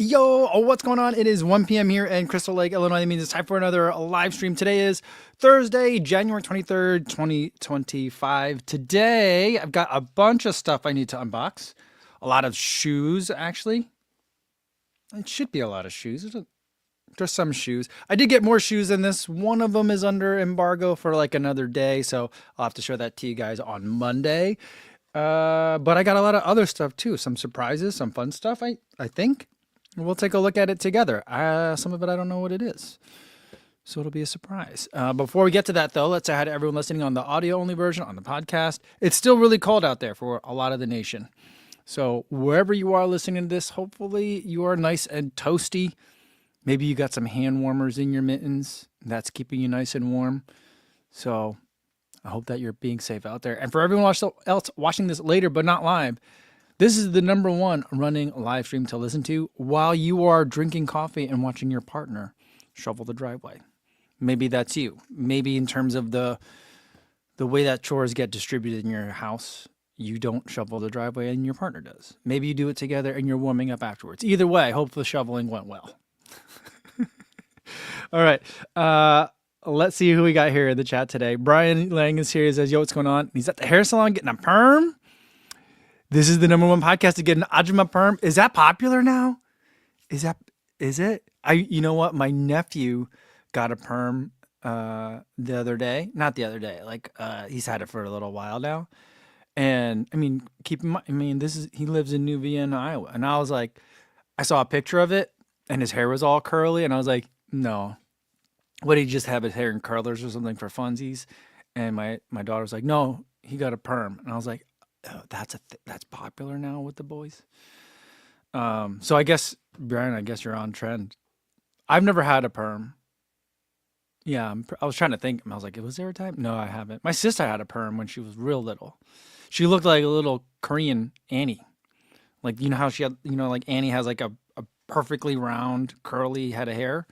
Yo, what's going on? It is 1 p.m. here in Crystal Lake, Illinois. That means it's time for another live stream. Today is Thursday, January 23rd, 2025. Today, I've got a bunch of stuff I need to unbox. A lot of shoes, actually. It should be a lot of shoes. There's some shoes. I did get more shoes than this. One of them is under embargo for like another day, so I'll have to show that to you guys on Monday. But I got a lot of other stuff too. Some surprises, some fun stuff, I think. We'll take a look at it together. Some of it I don't know what it is, so it'll be a surprise. Before we get to that, though, let's say hi to everyone listening on the audio-only version, on the podcast. It's still really cold out there for a lot of the nation. So wherever you are listening to this, hopefully you are nice and toasty. Maybe you got some hand warmers in your mittens. That's keeping you nice and warm. So I hope that you're being safe out there. And for everyone else watching this later but not live, this is the number one running live stream to listen to while you are drinking coffee and watching your partner shovel the driveway. Maybe that's you. Maybe in terms of the way that chores get distributed in your house, you don't shovel the driveway and your partner does. Maybe you do it together and you're warming up afterwards. Either way, I hope the shoveling went well. All right. Let's see who we got here in the chat today. Brian Lang is here. He says, yo, what's going on? He's at the hair salon getting a perm. This is the number one podcast to get an Ajima perm. Is that popular now? Is it? You know what? My nephew got a perm the other day. Not the other day. He's had it for a little while now. And I mean, keep in mind, he lives in New Vienna, Iowa. And I was like, I saw a picture of it and his hair was all curly. And I was like, no. What, did he just have his hair in curlers or something for funsies? And my daughter was like, no, he got a perm. And I was like, oh, that's popular now with the boys. So I guess, Brian, you're on trend. I've never had a perm. Yeah, I was trying to think. I was like, was there a time? No, I haven't. My sister had a perm when she was real little. She looked like a little Korean Annie. Like, you know how she had, like Annie has like a perfectly round, curly head of hair.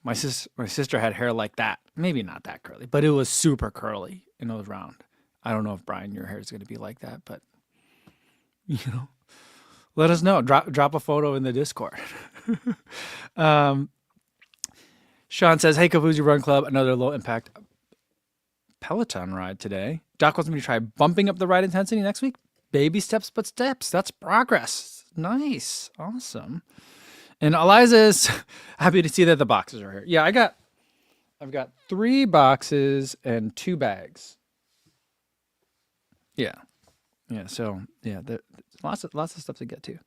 My sister had hair like that. Maybe not that curly, but it was super curly and it was round. I don't know if, Brian, your hair is going to be like that, but, let us know. Drop a photo in the Discord. Sean says, hey, Kavuzi Run Club, another low-impact Peloton ride today. Doc wants me to try bumping up the ride intensity next week. Baby steps, but steps. That's progress. Nice. Awesome. And Eliza is happy to see that the boxes are here. Yeah, I've got 3 boxes and 2 bags. Yeah. So yeah, there's lots of stuff to get to.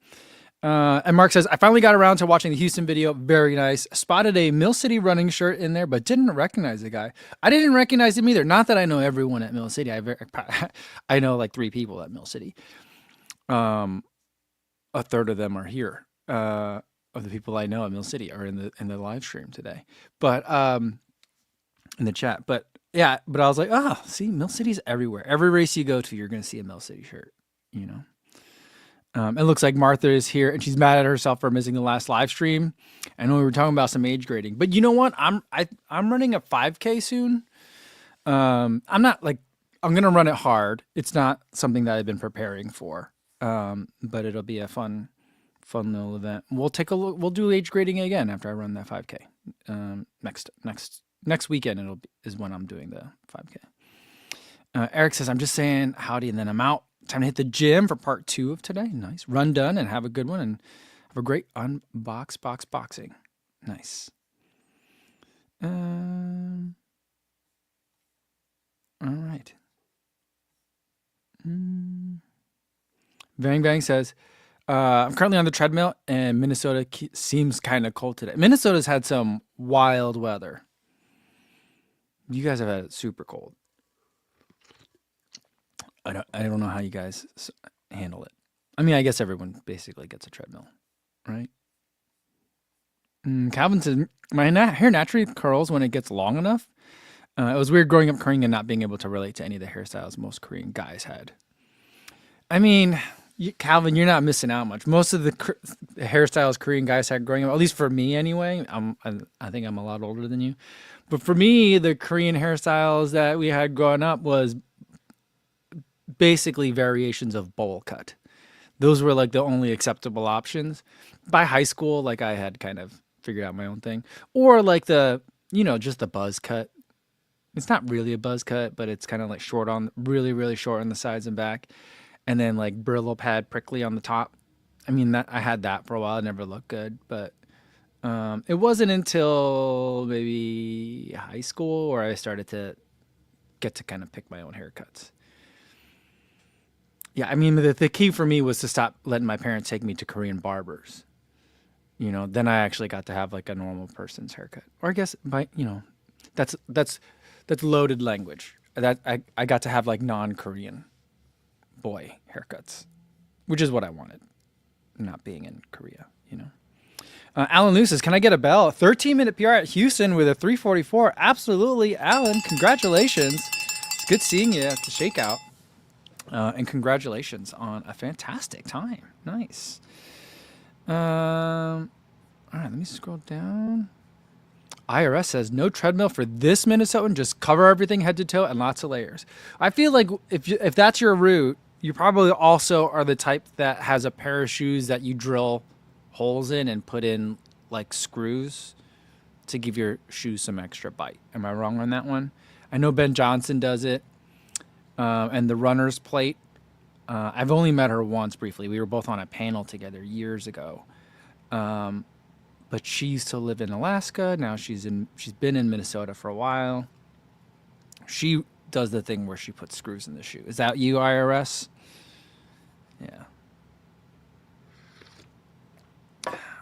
And Mark says, I finally got around to watching the Houston video. Very nice. Spotted a Mill City running shirt in there, but didn't recognize the guy. I didn't recognize him either. Not that I know everyone at Mill City. I know like 3 people at Mill City. A third of them are here. Of the people I know at Mill City are in the live stream today. But in the chat. But yeah, but I was like, oh, see, Mill City's everywhere. Every race you go to, you're going to see a Mill City shirt, It looks like Martha is here, and she's mad at herself for missing the last live stream. I know we were talking about some age grading, but you know what? I'm running a 5K soon. I'm gonna run it hard. It's not something that I've been preparing for, but it'll be a fun little event. We'll take a look. We'll do age grading again after I run that 5K. Next weekend is when I'm doing the 5K. Eric says, I'm just saying howdy, and then I'm out. Time to hit the gym for part 2 of today. Nice. Run done and have a good one and have a great boxing. Nice. All right. Bang says, I'm currently on the treadmill and Minnesota seems kind of cold today. Minnesota's had some wild weather. You guys have had it super cold. I don't know how you guys handle it. I mean, I guess everyone basically gets a treadmill, right? Calvin says, my hair naturally curls when it gets long enough. It was weird growing up Korean and not being able to relate to any of the hairstyles most Korean guys had. I mean, Calvin, you're not missing out much. Most of the hairstyles Korean guys had growing up, at least for me anyway, I think I'm a lot older than you. But for me, the Korean hairstyles that we had growing up was basically variations of bowl cut. Those were like the only acceptable options. By high school, like I had kind of figured out my own thing. Or like just the buzz cut. It's not really a buzz cut, but it's kind of like short on really, really short on the sides and back. And then like Brillo pad prickly on the top. I mean, that I had that for a while. It never looked good, but it wasn't until maybe high school where I started to get to kind of pick my own haircuts. Yeah, I mean, the key for me was to stop letting my parents take me to Korean barbers. Then I actually got to have like a normal person's haircut. Or I guess that's loaded language. That I got to have like non-Korean boy haircuts, which is what I wanted, not being in Korea. Alan Lou says, can I get a bell? 13-minute PR at Houston with a 3:44. Absolutely, Alan. Congratulations. It's good seeing you at the shakeout. And congratulations on a fantastic time. Nice. All right, let me scroll down. IRS says, no treadmill for this Minnesotan. Just cover everything head to toe and lots of layers. I feel like if that's your route, you probably also are the type that has a pair of shoes that you drill holes in and put in like screws to give your shoes some extra bite. Am I wrong on that one? I know Ben Johnson does it. And the runner's plate. I've only met her once briefly. We were both on a panel together years ago. But she used to live in Alaska. Now she's been in Minnesota for a while. She does the thing where she puts screws in the shoe. Is that you, IRS? Yeah.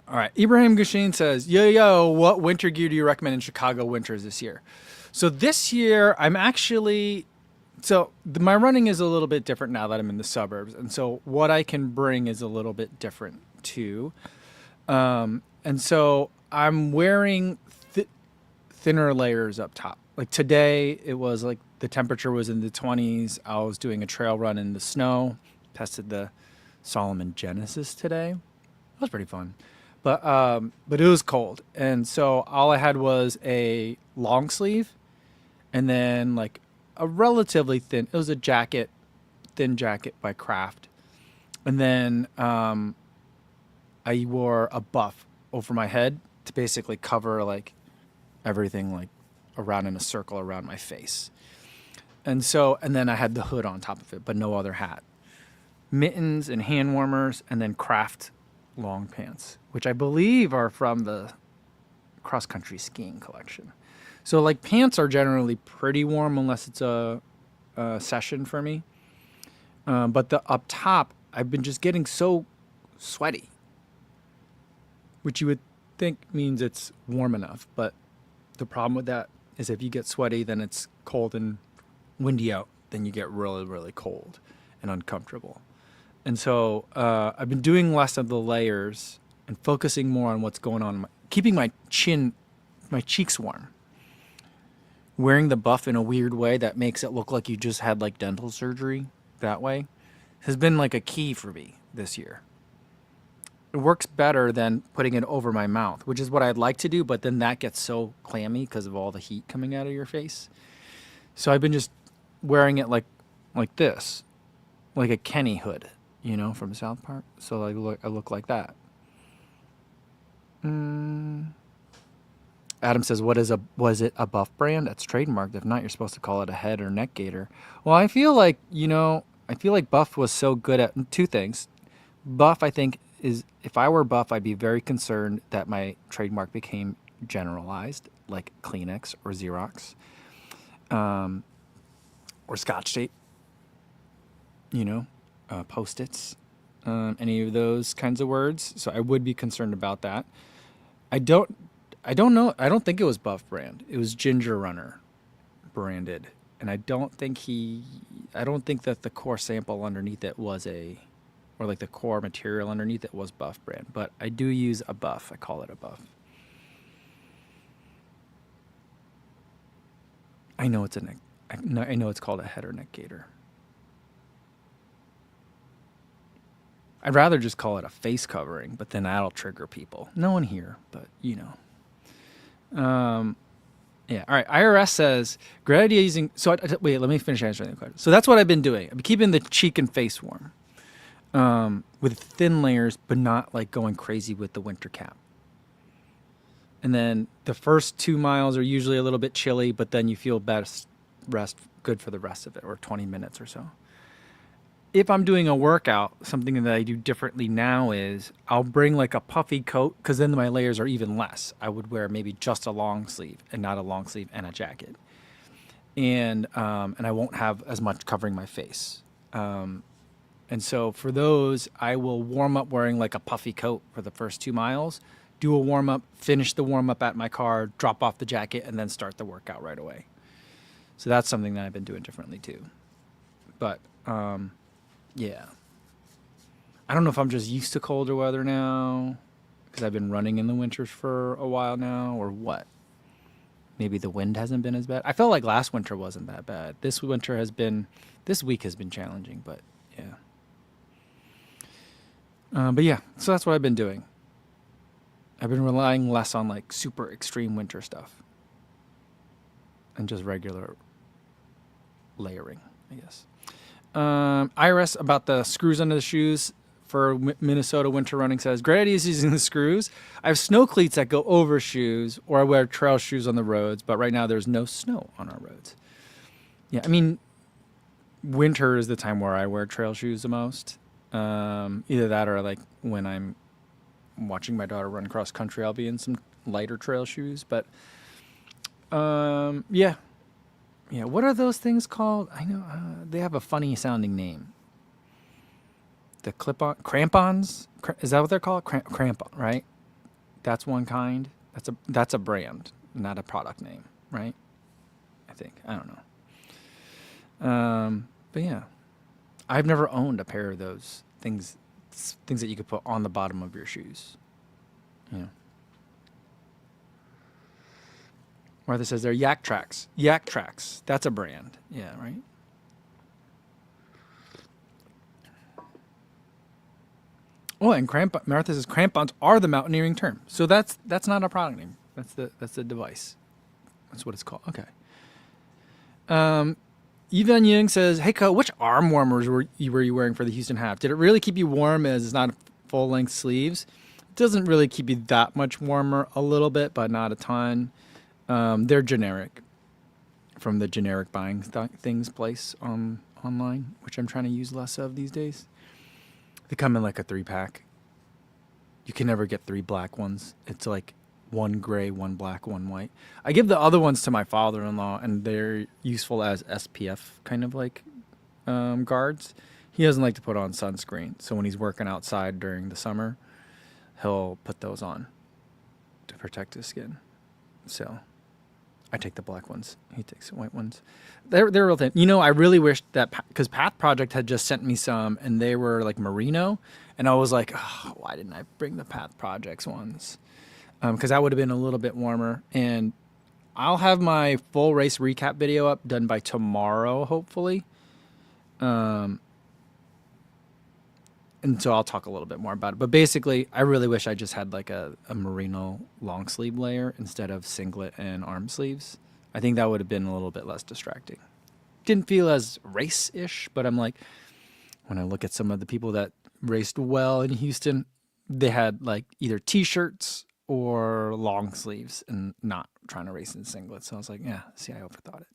All right. Ibrahim Gashin says, yo, what winter gear do you recommend in Chicago winters this year? So this year, my running is a little bit different now that I'm in the suburbs. And so what I can bring is a little bit different too. And so I'm wearing thinner layers up top. Like today, it was like the temperature was in the 20s. I was doing a trail run in the snow. Tested the Solomon Genesis today. That was pretty fun. But it was cold. And so all I had was a long sleeve and then like a relatively thin, it was a thin jacket by Kraft. And then I wore a buff over my head to basically cover like everything like around in a circle around my face. And then I had the hood on top of it, but no other hat. Mittens and hand warmers, and then Kraft long pants, which I believe are from the cross-country skiing collection. So like pants are generally pretty warm unless it's a session for me. But the up top, I've been just getting so sweaty, which you would think means it's warm enough. But the problem with that is if you get sweaty, then it's cold and windy out, then you get really, really cold and uncomfortable. And so I've been doing less of the layers and focusing more on what's going on, keeping my cheeks warm. Wearing the buff in a weird way that makes it look like you just had like dental surgery that way has been like a key for me this year. It works better than putting it over my mouth, which is what I'd like to do, but then that gets so clammy because of all the heat coming out of your face. So I've been just wearing it like this, like a Kenny hood, from South Park. So I look like that. Adam says, was it a Buff brand? That's trademarked. If not, you're supposed to call it a head or neck gaiter. Well, I feel like Buff was so good at two things. Buff, I think, is, if I were Buff, I'd be very concerned that my trademark became generalized, like Kleenex or Xerox, or Scotch tape, Post-its, any of those kinds of words. So I would be concerned about that. I don't know. I don't think it was Buff brand. It was Ginger Runner branded. And I don't think that the core sample underneath it was or like the core material underneath it was Buff brand. But I do use a Buff. I call it a Buff. I know it's I know it's called a head or neck gaiter. I'd rather just call it a face covering, but then that'll trigger people. No one here, but Yeah. All right. IRS says, great idea using. Wait, let me finish answering the question. So that's what I've been doing. I'm keeping the cheek and face warm. with thin layers, but not like going crazy with the winter cap. And then the first 2 miles are usually a little bit chilly, but then you feel best rest good for the rest of it, or 20 minutes or so. If I'm doing a workout, something that I do differently now is I'll bring like a puffy coat because then my layers are even less. I would wear maybe just a long sleeve and not a long sleeve and a jacket, and I won't have as much covering my face. And so for those, I will warm up wearing like a puffy coat for the first 2 miles, do a warm up, finish the warm up at my car, drop off the jacket, and then start the workout right away. So that's something that I've been doing differently too. But yeah, I don't know if I'm just used to colder weather now because I've been running in the winters for a while now, or what. Maybe the wind hasn't been as bad. I felt like last winter wasn't that bad. This week has been challenging, but yeah. But yeah, so that's what I've been doing. I've been relying less on like super extreme winter stuff and just regular layering, I guess. Iris about the screws under the shoes for Minnesota winter running says, great idea is using the screws. I have snow cleats that go over shoes, or I wear trail shoes on the roads, but right now there's no snow on our roads. Yeah, I mean, winter is the time where I wear trail shoes the most. Either that or like when I'm watching my daughter run cross country, I'll be in some lighter trail shoes. But yeah. What are those things called? I know they have a funny sounding name. The clip-on crampons, is that what they're called? Crampon, right? That's one kind. That's a brand, not a product name, right? I think, I don't know. But yeah, I've never owned a pair of those things that you could put on the bottom of your shoes. Martha says they're Yak Tracks. Yak Tracks. That's a brand. Yeah, right? Oh, and Martha says crampons are the mountaineering term. So that's not a product name. That's the device. That's what it's called. Okay. Yvonne Young says, hey, Co, which arm warmers were you wearing for the Houston half? Did it really keep you warm as it's not full-length sleeves? It doesn't really keep you that much warmer. A little bit, but not a ton. They're generic from the generic buying things place online, which I'm trying to use less of these days. They come in like a 3-pack. You can never get 3 black ones. It's like 1 gray, 1 black, 1 white. I give the other ones to my father-in-law, and they're useful as SPF kind of like guards. He doesn't like to put on sunscreen, so when he's working outside during the summer, he'll put those on to protect his skin. So I take the black ones. He takes the white ones. They're real thin. I really wish that, because Path Project had just sent me some, and they were like merino, and I was like, oh, why didn't I bring the Path Projects ones? Because that would have been a little bit warmer. And I'll have my full race recap video up done by tomorrow, hopefully. And so I'll talk a little bit more about it. But basically, I really wish I just had like a merino long sleeve layer instead of singlet and arm sleeves. I think that would have been a little bit less distracting. Didn't feel as race-ish, but I'm like, when I look at some of the people that raced well in Houston, they had like either t-shirts or long sleeves and not trying to race in singlets. So I was like, yeah, see, I overthought it.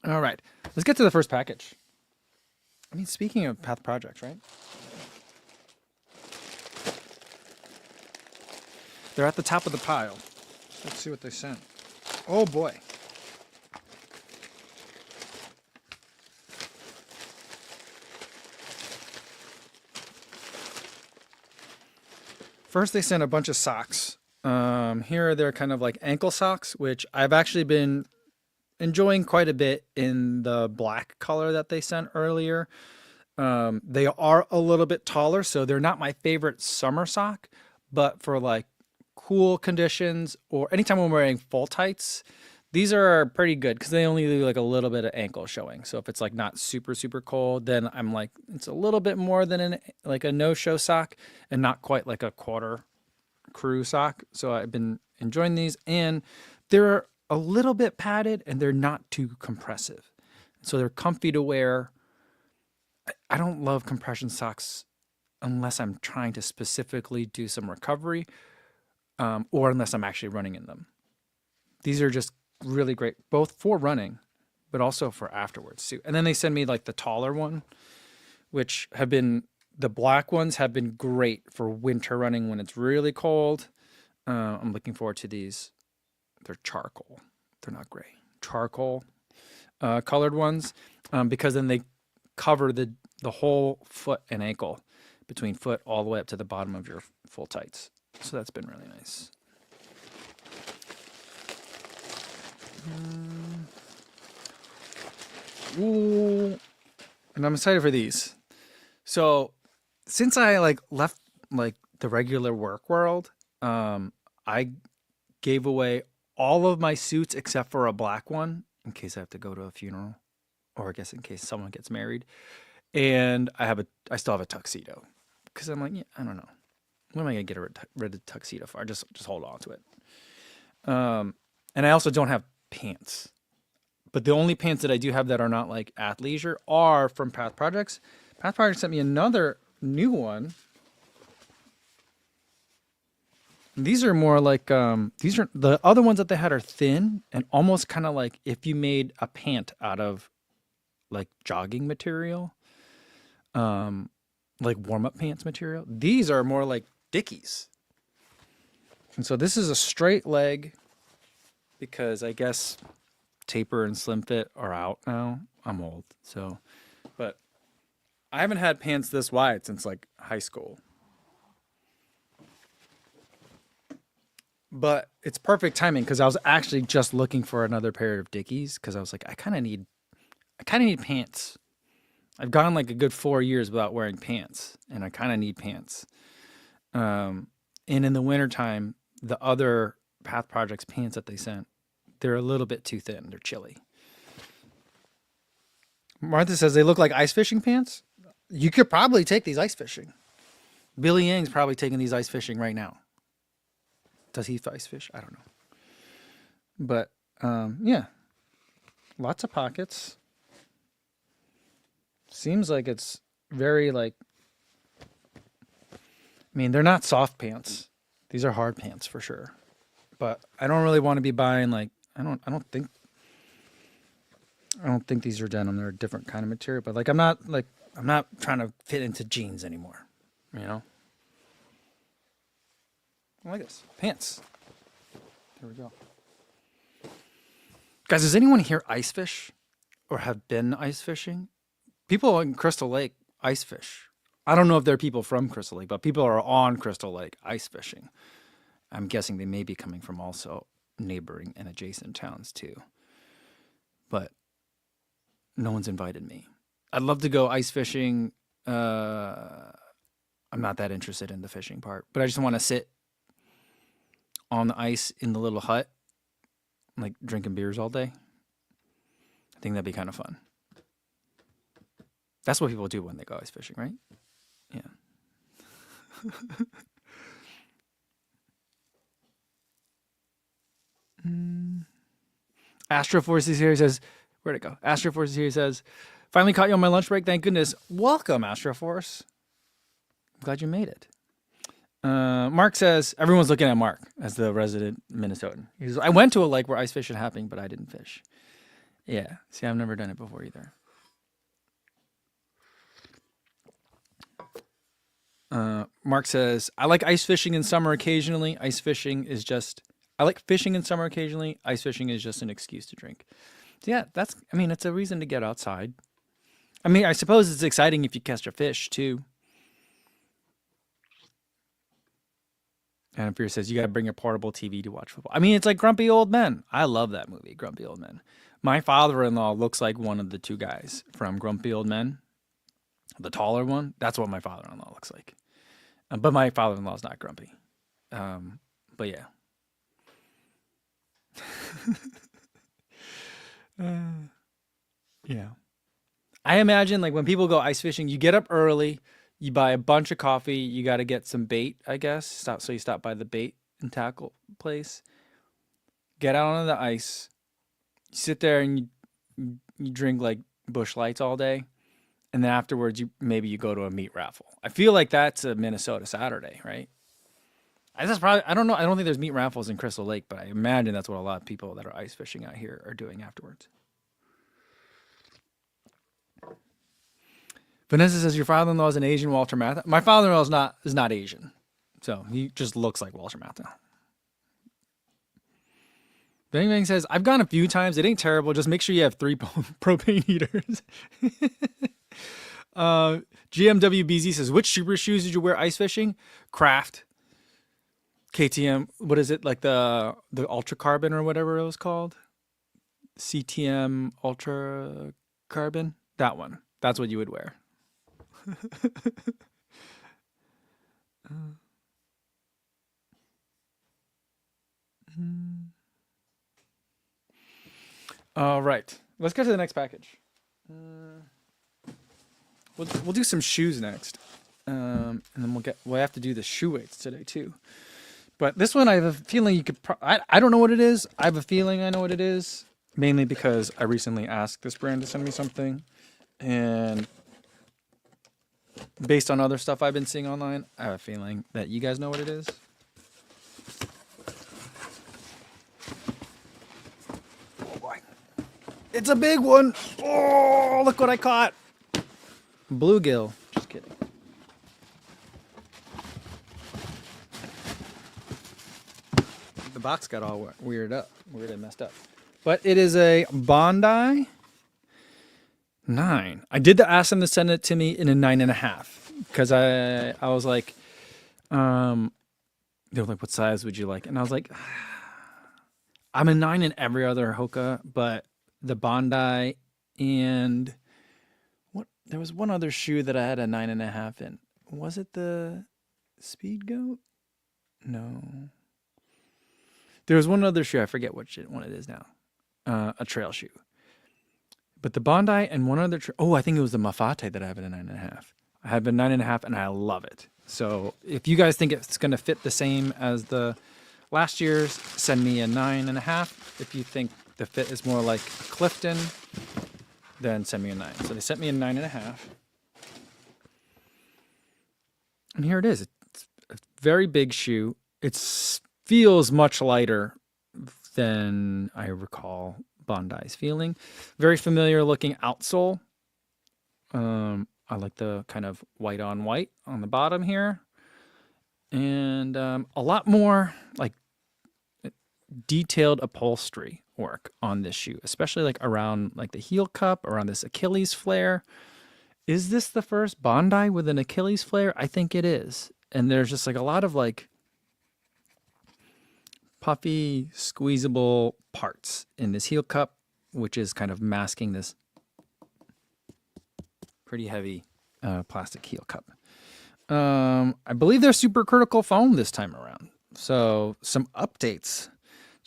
All right, let's get to the first package. I mean, speaking of Path Projects, right? They're at the top of the pile. Let's see what they sent. Oh boy. First, they sent a bunch of socks. Here are their kind of like ankle socks, which I've actually been enjoying quite a bit in the black color that they sent earlier. They are a little bit taller, so they're not my favorite summer sock, but for like cool conditions or anytime I'm wearing full tights, these are pretty good because they only do like a little bit of ankle showing. So if it's like not super, super cold, then I'm like, it's a little bit more than like a no-show sock and not quite like a quarter crew sock. So I've been enjoying these, and they're a little bit padded and they're not too compressive. So they're comfy to wear. I don't love compression socks unless I'm trying to specifically do some recovery, or unless I'm actually running in them. These are just really great, both for running, but also for afterwards too. And then they send me like the taller one, which have been, the black ones have been great for winter running when it's really cold. I'm looking forward to these. They're charcoal. They're not gray. Charcoal colored ones, because then they cover the whole foot and ankle, between foot all the way up to the bottom of your full tights. So that's been really nice. Ooh, and I'm excited for these. So since I left the regular work world, I gave away all of my suits except for a black one in case I have to go to a funeral, or I guess in case someone gets married. And I still have a tuxedo because I'm like, yeah, I don't know. When am I gonna get rid of tuxedo for? Just hold on to it. And I also don't have pants. But the only pants that I do have that are not like athleisure are from Path Projects. Path Projects sent me another new one. These are more like, these are, the other ones that they had are thin and almost kind of like if you made a pant out of like jogging material, like warm-up pants material. These are more like Dickies. And so this is a straight leg because I guess taper and slim fit are out now. I'm old, so, but I haven't had pants this wide since like high school. But it's perfect timing because I was actually just looking for another pair of Dickies because I was like, I kind of need pants. I've gone like a good 4 years without wearing pants, and I kind of need pants. And in the wintertime, the other Path Projects pants that they sent, they're a little bit too thin. They're chilly. Martha says they look like ice fishing pants. You could probably take these ice fishing. Billy Yang's probably taking these ice fishing right now. Does he ice fish? I don't know. But yeah, lots of pockets. Seems like it's very like, I mean, they're not soft pants. These are hard pants for sure. But I don't really want to be buying like, I don't think these are denim. They're a different kind of material. But like I'm not trying to fit into jeans anymore. You know? I like this. Pants. There we go. Guys, does anyone here ice fish or have been ice fishing? People in Crystal Lake ice fish. I don't know if there are people from Crystal Lake, but people are on Crystal Lake ice fishing. I'm guessing they may be coming from also neighboring and adjacent towns too. But no one's invited me. I'd love to go ice fishing. I'm not that interested in the fishing part, but I just want to sit on the ice in the little hut, like drinking beers all day. I think that'd be kind of fun. That's what people do when they go ice fishing, right? Yeah. Astroforce is here. He says, where'd it go? Astroforce is here. He says, finally caught you on my lunch break. Thank goodness. Welcome, Astroforce. I'm glad you made it. Mark says, everyone's looking at Mark as the resident Minnesotan. He says, I went to a lake where ice fishing happening, but I didn't fish. Yeah. See, I've never done it before either. Mark says, I like ice fishing in summer occasionally. I like fishing in summer occasionally. Ice fishing is just an excuse to drink. So yeah, it's a reason to get outside. I mean, I suppose it's exciting if you catch a fish too. And Fear says, you got to bring your portable TV to watch football. I mean, it's like Grumpy Old Men. I love that movie, Grumpy Old Men. My father-in-law looks like one of the two guys from Grumpy Old Men. The taller one. That's what my father-in-law looks like. But my father-in-law is not grumpy. But yeah. Yeah. I imagine like when people go ice fishing, you get up early, You buy a bunch of coffee. You got to get some bait, I guess. So you stop by the bait and tackle place. Get out on the ice. You sit there and you drink like Bush Lights all day, and then afterwards you go to a meat raffle. I feel like that's a Minnesota Saturday, right? I don't know. I don't think there's meat raffles in Crystal Lake, but I imagine that's what a lot of people that are ice fishing out here are doing afterwards. Vanessa says your father-in-law is an Asian Walter Matthau. My father-in-law is not Asian, so he just looks like Walter Matthau. Bang Bang says I've gone a few times. It ain't terrible. Just make sure you have 3 propane heaters. GMWBZ says which super shoes did you wear ice fishing? Craft. KTM. What is it, like the Ultra Carbon or whatever it was called? CTM Ultra Carbon. That one. That's what you would wear. All right, let's get to the next package. We'll do some shoes next, and then we'll have to do the shoe weights today too. But this one, I have a feeling you could. I don't know what it is. I have a feeling I know what it is, mainly because I recently asked this brand to send me something, and based on other stuff I've been seeing online, I have a feeling that you guys know what it is. Oh boy. It's a big one. Oh, look what I caught. Bluegill. Just kidding. The box got all weird and messed up. But it is a Bondi 9. I did ask them to send it to me in a 9.5 because I was like, they were like, what size would you like? And I was like, I'm a 9 in every other Hoka, but the Bondi and there was one other shoe that I had a 9.5 in. Was it the Speed Goat? No. There was one other shoe. I forget which one it is now. A trail shoe. But the Bondi and one other. I think it was the Mafate that I have at a 9.5. I have a 9.5 and I love it. So if you guys think it's going to fit the same as the last year's, send me a 9.5. If you think the fit is more like Clifton, then send me a 9. So they sent me a 9.5. And here it is. It's a very big shoe. It feels much lighter than I recall Bondi's feeling. Very familiar looking outsole. I like the kind of white on white on the bottom here. And a lot more like detailed upholstery work on this shoe, especially like around like the heel cup, around this Achilles flare. Is this the first Bondi with an Achilles flare? I think it is. And there's just like a lot of like puffy, squeezable parts in this heel cup, which is kind of masking this pretty heavy plastic heel cup. I believe they're supercritical foam this time around. So some updates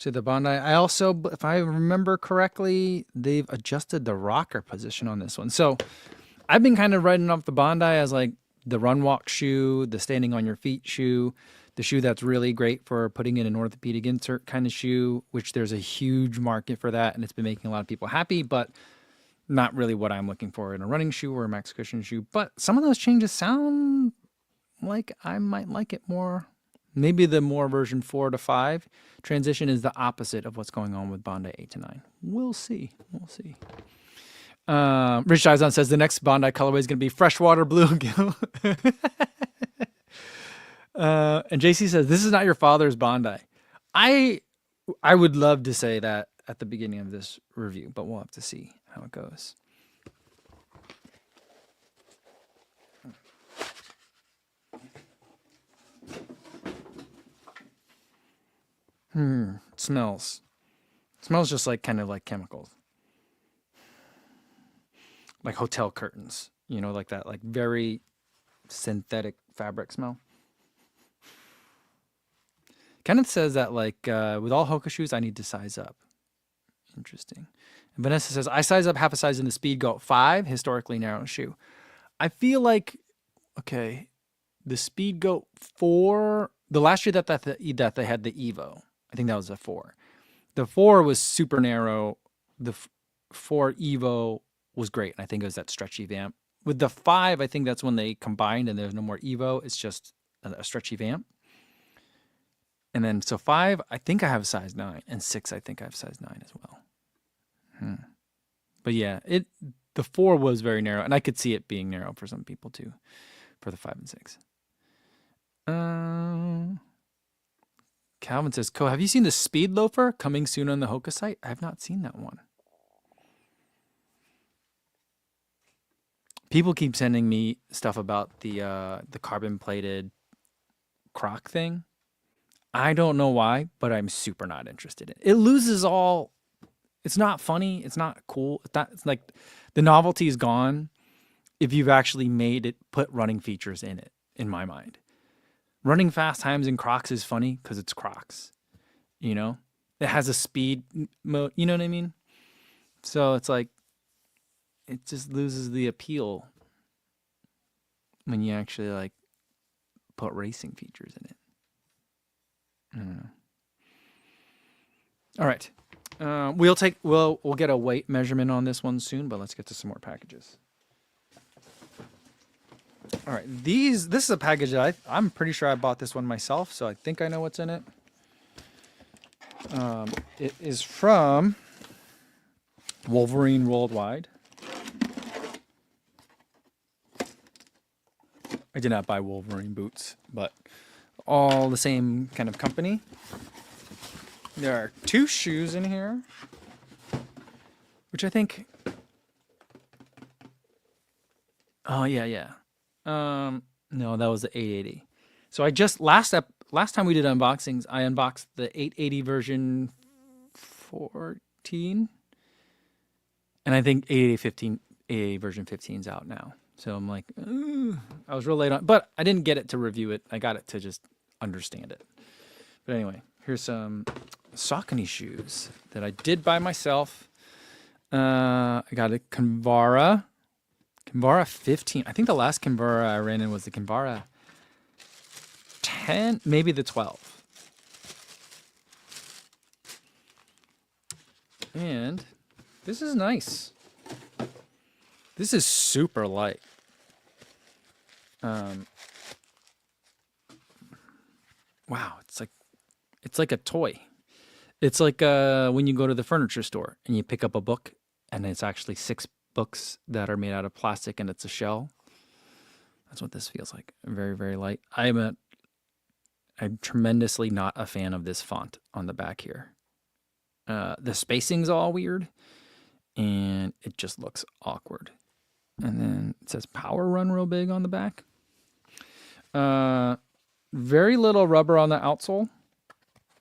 to the Bondi. I also, if I remember correctly, they've adjusted the rocker position on this one. So I've been kind of writing off the Bondi as like the run walk shoe, the standing on your feet shoe, the shoe that's really great for putting in an orthopedic insert kind of shoe, which there's a huge market for that. And it's been making a lot of people happy, but not really what I'm looking for in a running shoe or a max cushion shoe. But some of those changes sound like I might like it more. Maybe the more version 4 to 5 transition is the opposite of what's going on with Bondi 8 to 9. We'll see. We'll see. Rich Izon says the next Bondi colorway is going to be freshwater bluegill. And JC says this is not your father's Bondi. I would love to say that at the beginning of this review, but we'll have to see how it goes. It smells. It smells just like kind of like chemicals. Like hotel curtains, you know, like that, like very synthetic fabric smell. Kind of says that like with all Hoka shoes, I need to size up. Interesting. And Vanessa says, I size up half a size in the Speed Goat 5, historically narrow shoe. I feel like Okay, the Speedgoat 4, the last year that they had the Evo, I think that was a 4. The 4 was super narrow. The 4 Evo was great. I think it was that stretchy vamp. With the 5, I think that's when they combined and there's no more Evo. It's just a stretchy vamp. And then, so 5, I think I have a size 9. And 6, I think I have size 9 as well. But yeah, the 4 was very narrow. And I could see it being narrow for some people too, for the 5 and 6. Calvin says, have you seen the Speed Loafer coming soon on the Hoka site? I have not seen that one. People keep sending me stuff about the carbon plated Croc thing. I don't know why, but I'm super not interested in it. It loses all. It's not funny. It's not cool. It's like the novelty is gone if you've actually made it, put running features in it, in my mind. Running fast times in Crocs is funny because it's Crocs. You know? It has a speed mode. You know what I mean? So it's like, it just loses the appeal when you actually like put racing features in it. I don't know. All right. We'll get a weight measurement on this one soon, but let's get to some more packages. All right, this is a package that I'm pretty sure I bought this one myself, so I think I know what's in it. It is from Wolverine Worldwide. I did not buy Wolverine boots, but all the same kind of company. There are 2 shoes in here, which I think. Oh yeah. No, that was the 880. So I just last time we did unboxings, I unboxed the 880 version 14, and I think 880 version 15 is out now. So I'm like, I was real late on, but I didn't get it to review it. I got it to just understand it. But anyway, here's some Saucony shoes that I did by myself. I got a Kinvara 15. I think the last Kinvara I ran in was the Kinvara 10, maybe the 12. And this is nice. This is super light. Wow, it's like a toy. It's like when you go to the furniture store and you pick up a book and it's actually 6 books that are made out of plastic and it's a shell. That's what this feels like. Very, very light. I'm tremendously not a fan of this font on the back here. The spacing's all weird and it just looks awkward. And then it says Power Run real big on the back. Very little rubber on the outsole,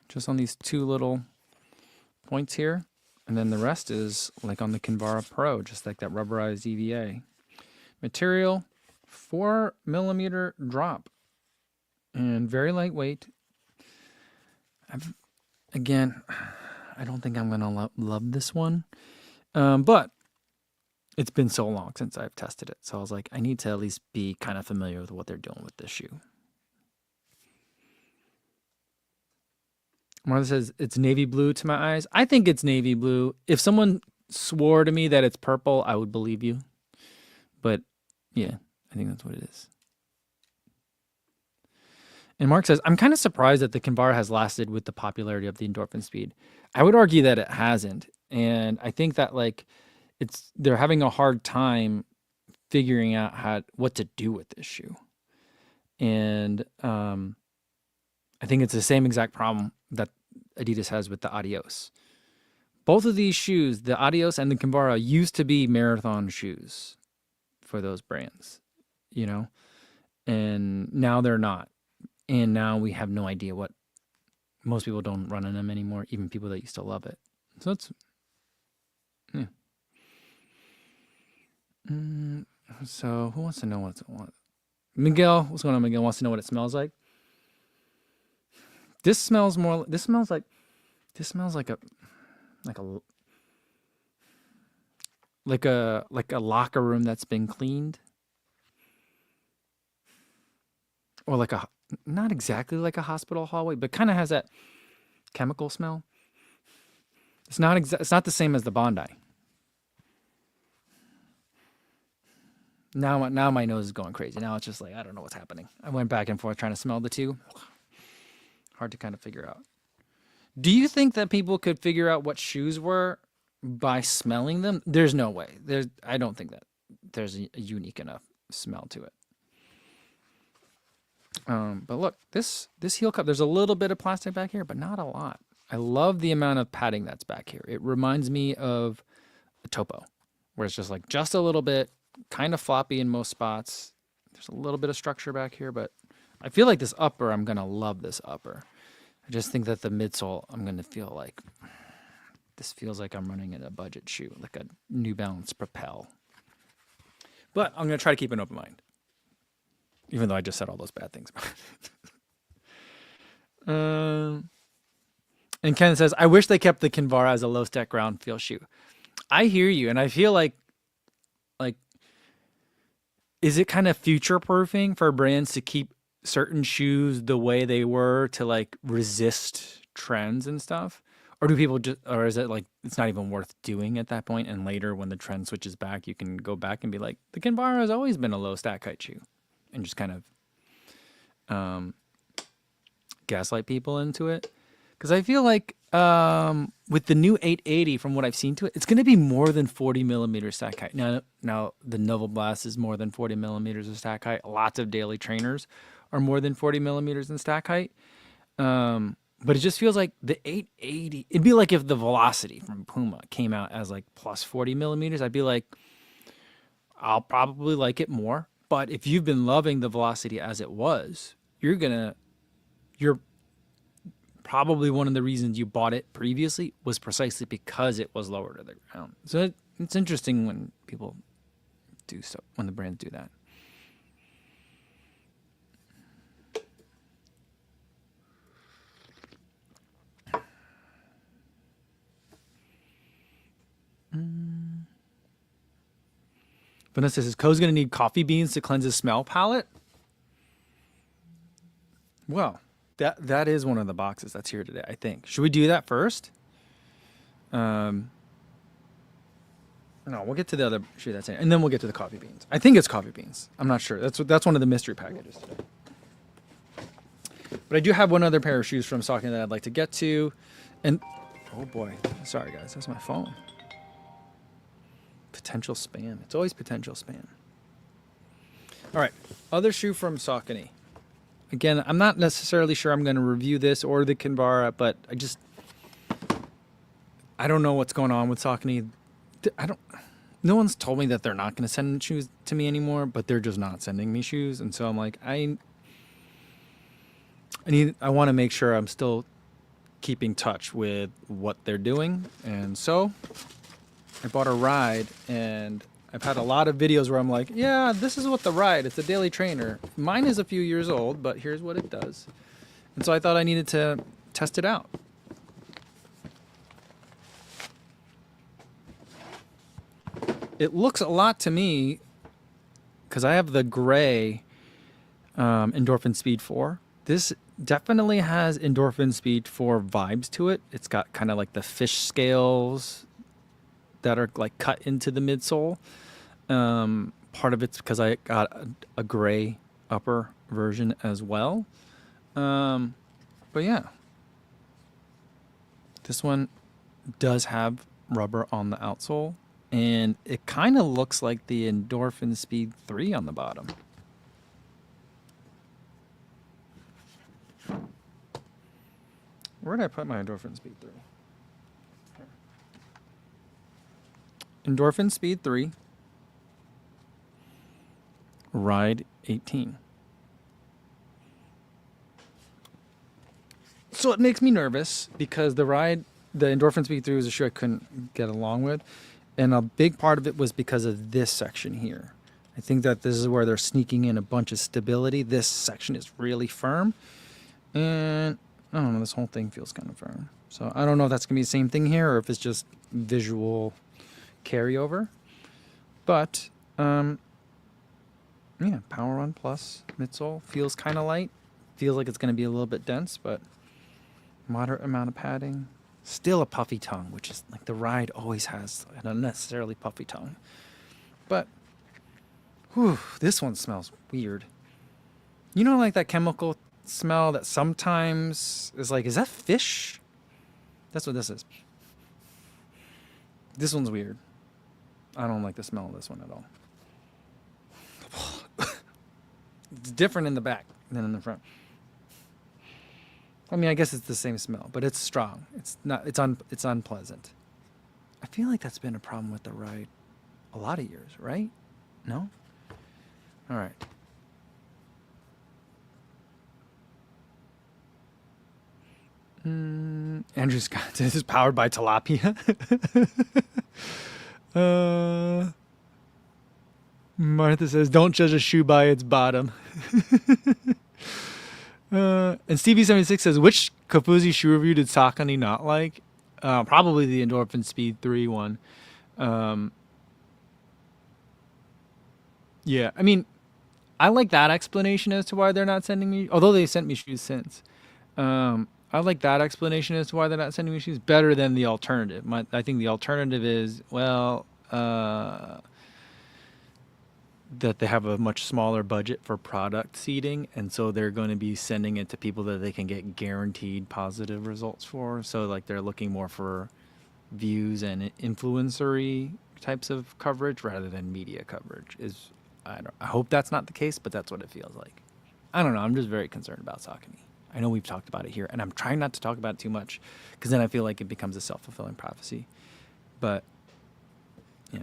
just on these 2 little points here. And then the rest is like on the Kinvara Pro, just like that rubberized EVA. Material, 4mm drop. And very lightweight. Again, I don't think I'm going to love this one. But it's been so long since I've tested it. So I was like, I need to at least be kind of familiar with what they're doing with this shoe. Martha says, it's navy blue to my eyes. I think it's navy blue. If someone swore to me that it's purple, I would believe you. But yeah, I think that's what it is. And Mark says, I'm kind of surprised that the Kinvara has lasted with the popularity of the Endorphin Speed. I would argue that it hasn't. And I think that like they're having a hard time figuring out what to do with this shoe. And I think it's the same exact problem that Adidas has with the Adios. Both of these shoes, the Adios and the Kinvara, used to be marathon shoes for those brands, you know? And now they're not. And now we have no idea what. Most people don't run in them anymore, even people that used to love it. So it's, yeah. So who wants to know what? Miguel, what's going on? Miguel wants to know what it smells like. This smells like a locker room that's been cleaned. or like a, not exactly like a hospital hallway, but kind of has that chemical smell. It's not the same as the Bondi. Now my nose is going crazy. Now it's just like, I don't know what's happening. I went back and forth trying to smell the two. Hard to kind of figure out. Do you think that people could figure out what shoes were by smelling them? There's no way. I don't think that there's a unique enough smell to it. But look, this heel cup, there's a little bit of plastic back here, but not a lot. I love the amount of padding that's back here. It reminds me of a topo, where it's just like just a little bit, kind of floppy in most spots. There's a little bit of structure back here, but I feel like this upper, I'm going to love this upper. I just think that the midsole, I'm going to feel like, this feels like I'm running in a budget shoe, like a New Balance Propel. But I'm going to try to keep an open mind, even though I just said all those bad things. And Ken says, I wish they kept the Kinvara as a low stack ground feel shoe. I hear you, and I feel like, is it kind of future proofing for brands to keep certain shoes the way they were to like resist trends and stuff? Or do people just, or is it like it's not even worth doing at that point, and later when the trend switches back, you can go back and be like, the Kinvara has always been a low stack height shoe, and just kind of gaslight people into it? Because I feel like with the new 880, from what I've seen to it, it's going to be more than 40 millimeters stack height. Now the Novel Blast is more than 40 millimeters of stack height. Lots of daily trainers are more than 40 millimeters in stack height. But it just feels like the 880, it'd be like if the Velocity from Puma came out as like plus 40 millimeters. I'd be like, I'll probably like it more. But if you've been loving the Velocity as it was, you're probably one of the reasons you bought it previously was precisely because it was lower to the ground. So it's interesting when people do so, when the brands do that. Vanessa says, Co's going to need coffee beans to cleanse his smell palette. Well, that is one of the boxes that's here today, I think. Should we do that first? No, we'll get to the other shoe that's in, and then we'll get to the coffee beans. I think it's coffee beans. I'm not sure. That's one of the mystery packages today. But I do have one other pair of shoes from Saucony that I'd like to get to. And, oh boy. Sorry, guys. That's my phone. Potential spam. It's always potential spam. All right. Other shoe from Saucony. Again, I'm not necessarily sure I'm going to review this or the Kinvara, but I don't know what's going on with Saucony. No one's told me that they're not going to send shoes to me anymore, but they're just not sending me shoes. And so I'm like, I want to make sure I'm still keeping touch with what they're doing. And so I bought a Ride, and I've had a lot of videos where I'm like, yeah, this is what the Ride, it's a daily trainer. Mine is a few years old, but here's what it does. And so I thought I needed to test it out. It looks a lot to me, because I have the gray Endorphin Speed 4. This definitely has Endorphin Speed 4 vibes to it. It's got kind of like the fish scales that are like cut into the midsole. Part of it's because I got a gray upper version as well. But yeah, this one does have rubber on the outsole, and it kind of looks like the Endorphin Speed 3 on the bottom. Where did I put my Endorphin Speed 3? Endorphin Speed 3, Ride 18. So it makes me nervous because the Endorphin Speed 3 was a shoe I couldn't get along with. And a big part of it was because of this section here. I think that this is where they're sneaking in a bunch of stability. This section is really firm. And I don't know, this whole thing feels kind of firm. So I don't know if that's going to be the same thing here or if it's just visual carryover. But, yeah, Yeah, Power Run Plus midsole. Feels kind of light. Feels like it's going to be a little bit dense, but moderate amount of padding. Still a puffy tongue, which is like the Ride always has an unnecessarily puffy tongue. But, whew, this one smells weird. You know, like that chemical smell that sometimes is like, is that fish? That's what this is. This one's weird. I don't like the smell of this one at all. It's different in the back than in the front. I mean, I guess it's the same smell, but it's strong. It's not. It's unpleasant. I feel like that's been a problem with the Ride a lot of years, right? No? All right. Andrew Scott, this is powered by tilapia. Martha says, don't judge a shoe by its bottom. And Stevie76 says, which Kofuzi shoe review did Saucony not like? Probably the Endorphin Speed 3 one. Yeah, I mean, I like that explanation as to why they're not sending me, although they sent me shoes since. I like that explanation as to why they're not sending me shoes better than the alternative. I think the alternative is, well, that they have a much smaller budget for product seeding, and so they're going to be sending it to people that they can get guaranteed positive results for. So like they're looking more for views and influencery types of coverage rather than media coverage. I hope that's not the case, but that's what it feels like. I don't know. I'm just very concerned about Saucony. I know we've talked about it here, and I'm trying not to talk about it too much because then I feel like it becomes a self-fulfilling prophecy. But yeah.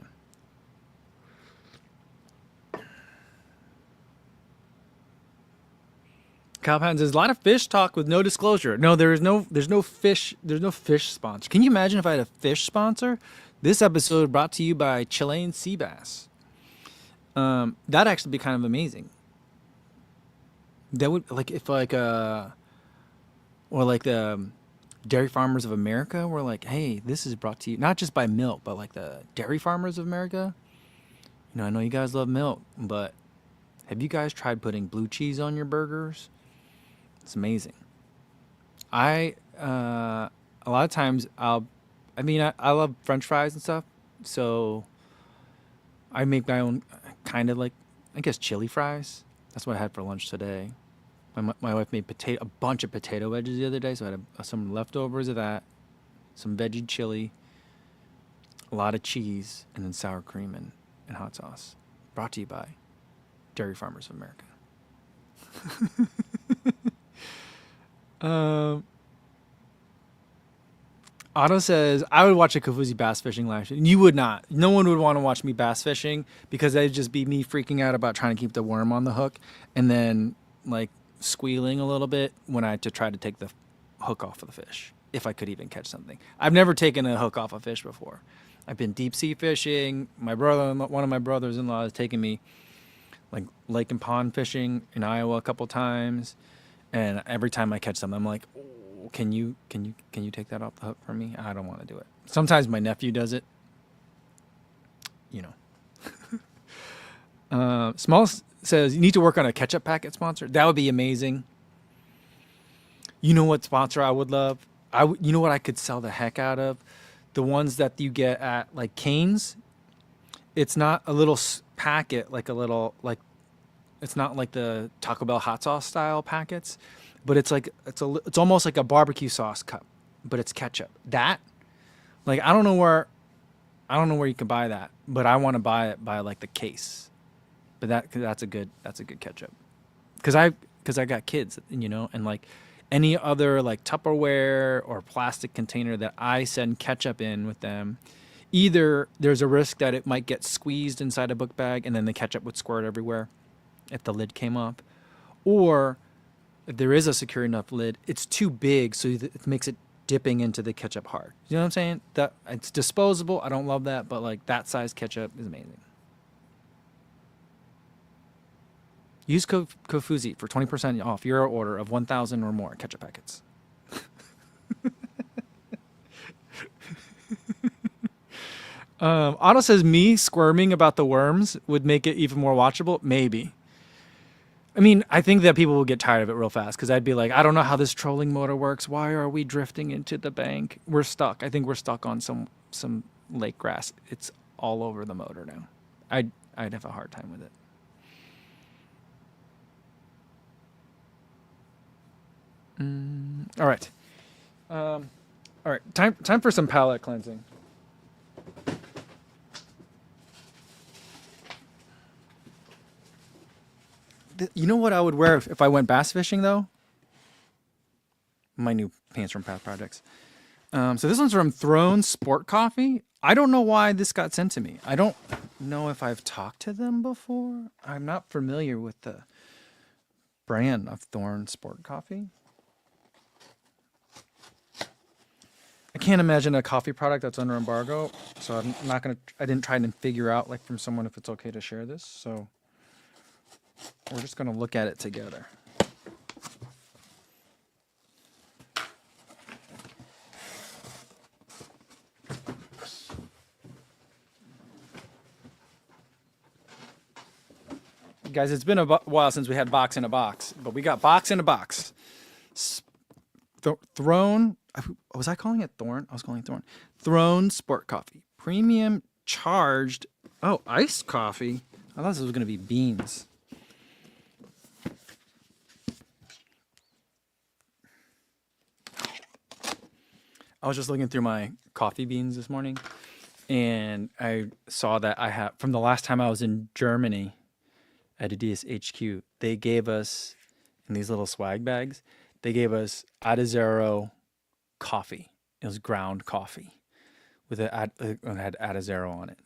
Kyle Patton says, a lot of fish talk with no disclosure. No, there's no fish sponsor. Can you imagine if I had a fish sponsor? This episode brought to you by Chilean sea bass. That'd actually be kind of amazing. That would, like, if like or like the Dairy Farmers of America were like, hey, this is brought to you not just by milk, but like the Dairy Farmers of America. You know, I know you guys love milk, but have you guys tried putting blue cheese on your burgers? It's amazing. A lot of times I love French fries and stuff, so I make my own kind of like, I guess, chili fries. That's what I had for lunch today. My wife made a bunch of potato wedges the other day, so I had some leftovers of that, some veggie chili, a lot of cheese, and then sour cream and hot sauce. Brought to you by Dairy Farmers of America. Otto says, I would watch a Kofuzi bass fishing live stream. You would not. No one would want to watch me bass fishing because that'd just be me freaking out about trying to keep the worm on the hook and then like squealing a little bit when I had to try to take the hook off of the fish, if I could even catch something. I've never taken a hook off a fish before. I've been deep sea fishing. One of my brothers-in-law has taken me like lake and pond fishing in Iowa a couple times, and every time I catch something, I'm like, oh, can you take that off the hook for me? I don't want to do it. Sometimes my nephew does it. You know. Small says, you need to work on a ketchup packet sponsor. That would be amazing. You know what sponsor I would love? You know what I could sell the heck out of? The ones that you get at like Cane's. It's not a little packet, like a little, like, it's not like the Taco Bell hot sauce style packets, but it's like, it's almost like a barbecue sauce cup, but it's ketchup. That, like, I don't know where you can buy that, but I want to buy it by like the case. But that's a good ketchup. Cause I got kids, you know, and like any other like Tupperware or plastic container that I send ketchup in with them, either there's a risk that it might get squeezed inside a book bag and then the ketchup would squirt everywhere if the lid came up, or if there is a secure enough lid, it's too big, so it makes it dipping into the ketchup hard. You know what I'm saying? That it's disposable. I don't love that, but like that size ketchup is amazing. Use Kofuzi for 20% off your order of 1,000 or more ketchup packets. Otto says me squirming about the worms would make it even more watchable. Maybe. I mean, I think that people will get tired of it real fast because I'd be like, I don't know how this trolling motor works. Why are we drifting into the bank? We're stuck. I think we're stuck on some lake grass. It's all over the motor now. I'd have a hard time with it. All right. All right. Time for some palate cleansing. You know what I would wear if I went bass fishing though? My new pants from Path Projects. So this one's from Throne Sport Coffee. I don't know why this got sent to me. I don't know if I've talked to them before. I'm not familiar with the brand of Throne Sport Coffee. I can't imagine a coffee product that's under embargo, so I'm not gonna. I didn't try and figure out like from someone if it's okay to share this. So we're just gonna look at it together. Guys, it's been a while since we had box in a box, but we got box in a box. Throne, was I calling it Thorn? I was calling it Thorn. Throne Sport Coffee. Premium charged, iced coffee. I thought this was going to be beans. I was just looking through my coffee beans this morning, and I saw that I have, from the last time I was in Germany, at Adidas HQ, they gave us, in these little swag bags, they gave us Adazero coffee. It was ground coffee with it had Adazero on it.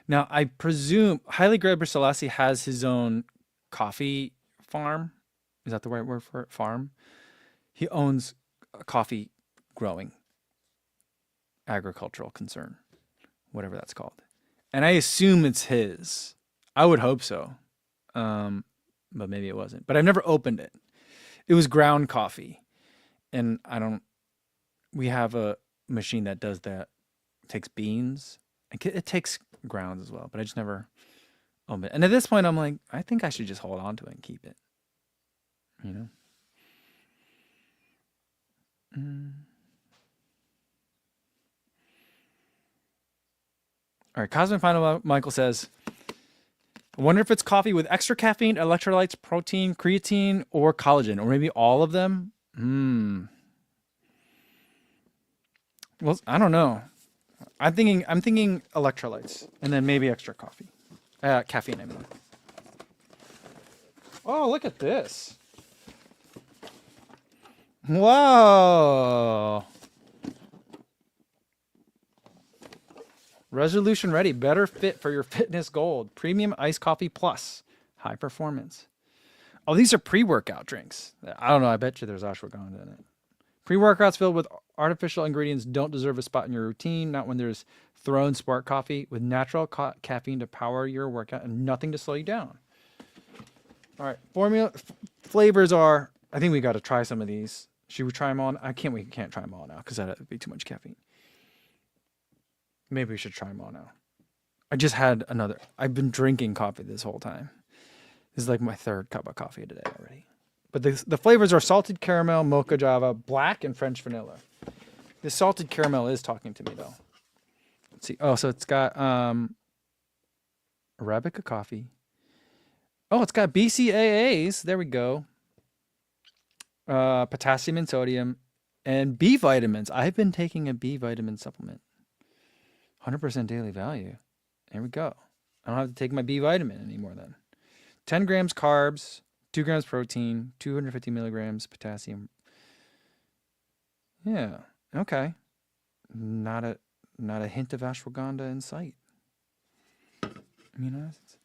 Now, I presume Haile Gebrselassie has his own coffee farm. Is that the right word for it? Farm? He owns a coffee growing agricultural concern, whatever that's called. And I assume it's his. I would hope so. But maybe it wasn't. But I've never opened it. It was ground coffee. And we have a machine that does that. It takes beans. It takes grounds as well, but I just never opened it. And at this point, I'm like, I think I should just hold on to it and keep it. You know? All right, Cosmic Final Michael says, I wonder if it's coffee with extra caffeine, electrolytes, protein, creatine, or collagen, or maybe all of them. Well, I don't know. I'm thinking electrolytes, and then maybe extra coffee, caffeine. I mean. Oh, look at this! Whoa! Resolution ready, better fit for your fitness goal. Premium iced coffee plus high performance. Oh, these are pre-workout drinks. I don't know. I bet you there's ashwagandha in it. Pre-workouts filled with artificial ingredients don't deserve a spot in your routine. Not when there's Throne Sport Coffee with natural caffeine to power your workout and nothing to slow you down. All right, flavors are. I think we got to try some of these. Should we try them all? We can't try them all now because that'd be too much caffeine. Maybe we should try them all now. I just had another. I've been drinking coffee this whole time. This is like my third cup of coffee today already. But the flavors are salted caramel, mocha java, black, and French vanilla. The salted caramel is talking to me though. Let's see. Oh, so it's got Arabica coffee. Oh, it's got BCAAs. There we go. Potassium and sodium, and B vitamins. I've been taking a B vitamin supplement. 100% daily value. There we go. I don't have to take my B vitamin anymore then. 10 grams carbs, 2 grams protein, 250 milligrams potassium. Yeah. Okay. Not a hint of ashwagandha in sight. Amino acids.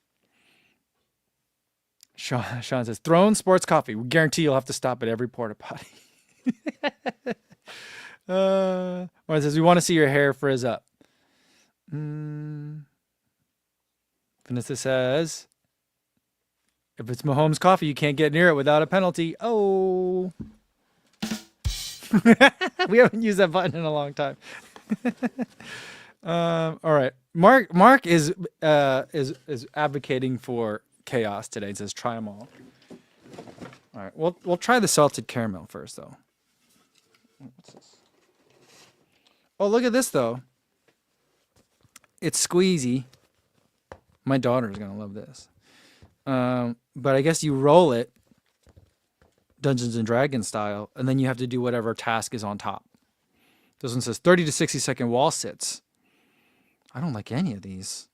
Sean says, Throne Sports Coffee. We guarantee you'll have to stop at every porta potty. Or it says, we want to see your hair frizz up. Vanessa says, if it's Mahomes coffee, you can't get near it without a penalty. Oh. We haven't used that button in a long time. All right. Mark is advocating for chaos today. He says, try them all. All right, we'll try the salted caramel first, though. What's this? Oh, look at this, though. It's squeezy. My daughter's going to love this. But I guess you roll it Dungeons and Dragons style, and then you have to do whatever task is on top. This one says 30 to 60-second wall sits. I don't like any of these.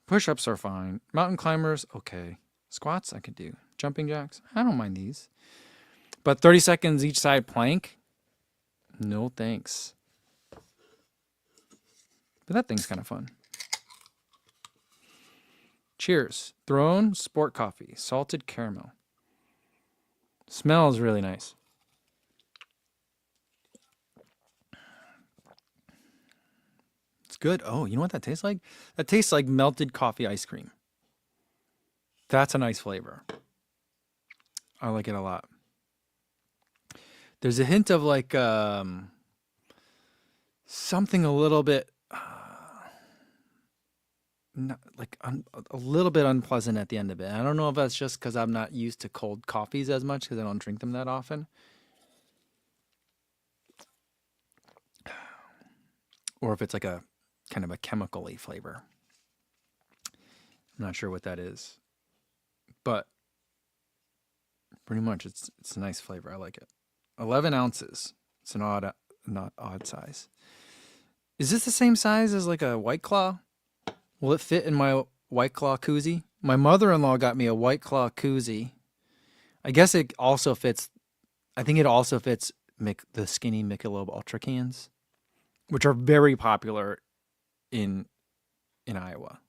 Push-ups are fine. Mountain climbers, okay. Squats, I could do. Jumping jacks, I don't mind these. But 30 seconds each side plank, no thanks. But that thing's kind of fun. Cheers. Throne Sport Coffee. Salted caramel. Smells really nice. It's good. Oh, you know what that tastes like? That tastes like melted coffee ice cream. That's a nice flavor. I like it a lot. There's a hint of like something a little bit a little bit unpleasant at the end of it. I don't know if that's just because I'm not used to cold coffees as much because I don't drink them that often. Or if it's like a kind of a chemical-y flavor. I'm not sure what that is. But pretty much it's a nice flavor. I like it. 11 ounces. It's an not odd size. Is this the same size as like a White Claw? Will it fit in my White Claw koozie? My mother-in-law got me a White Claw koozie. I guess it also fits, I think it also fits the skinny Michelob Ultra cans, which are very popular in Iowa.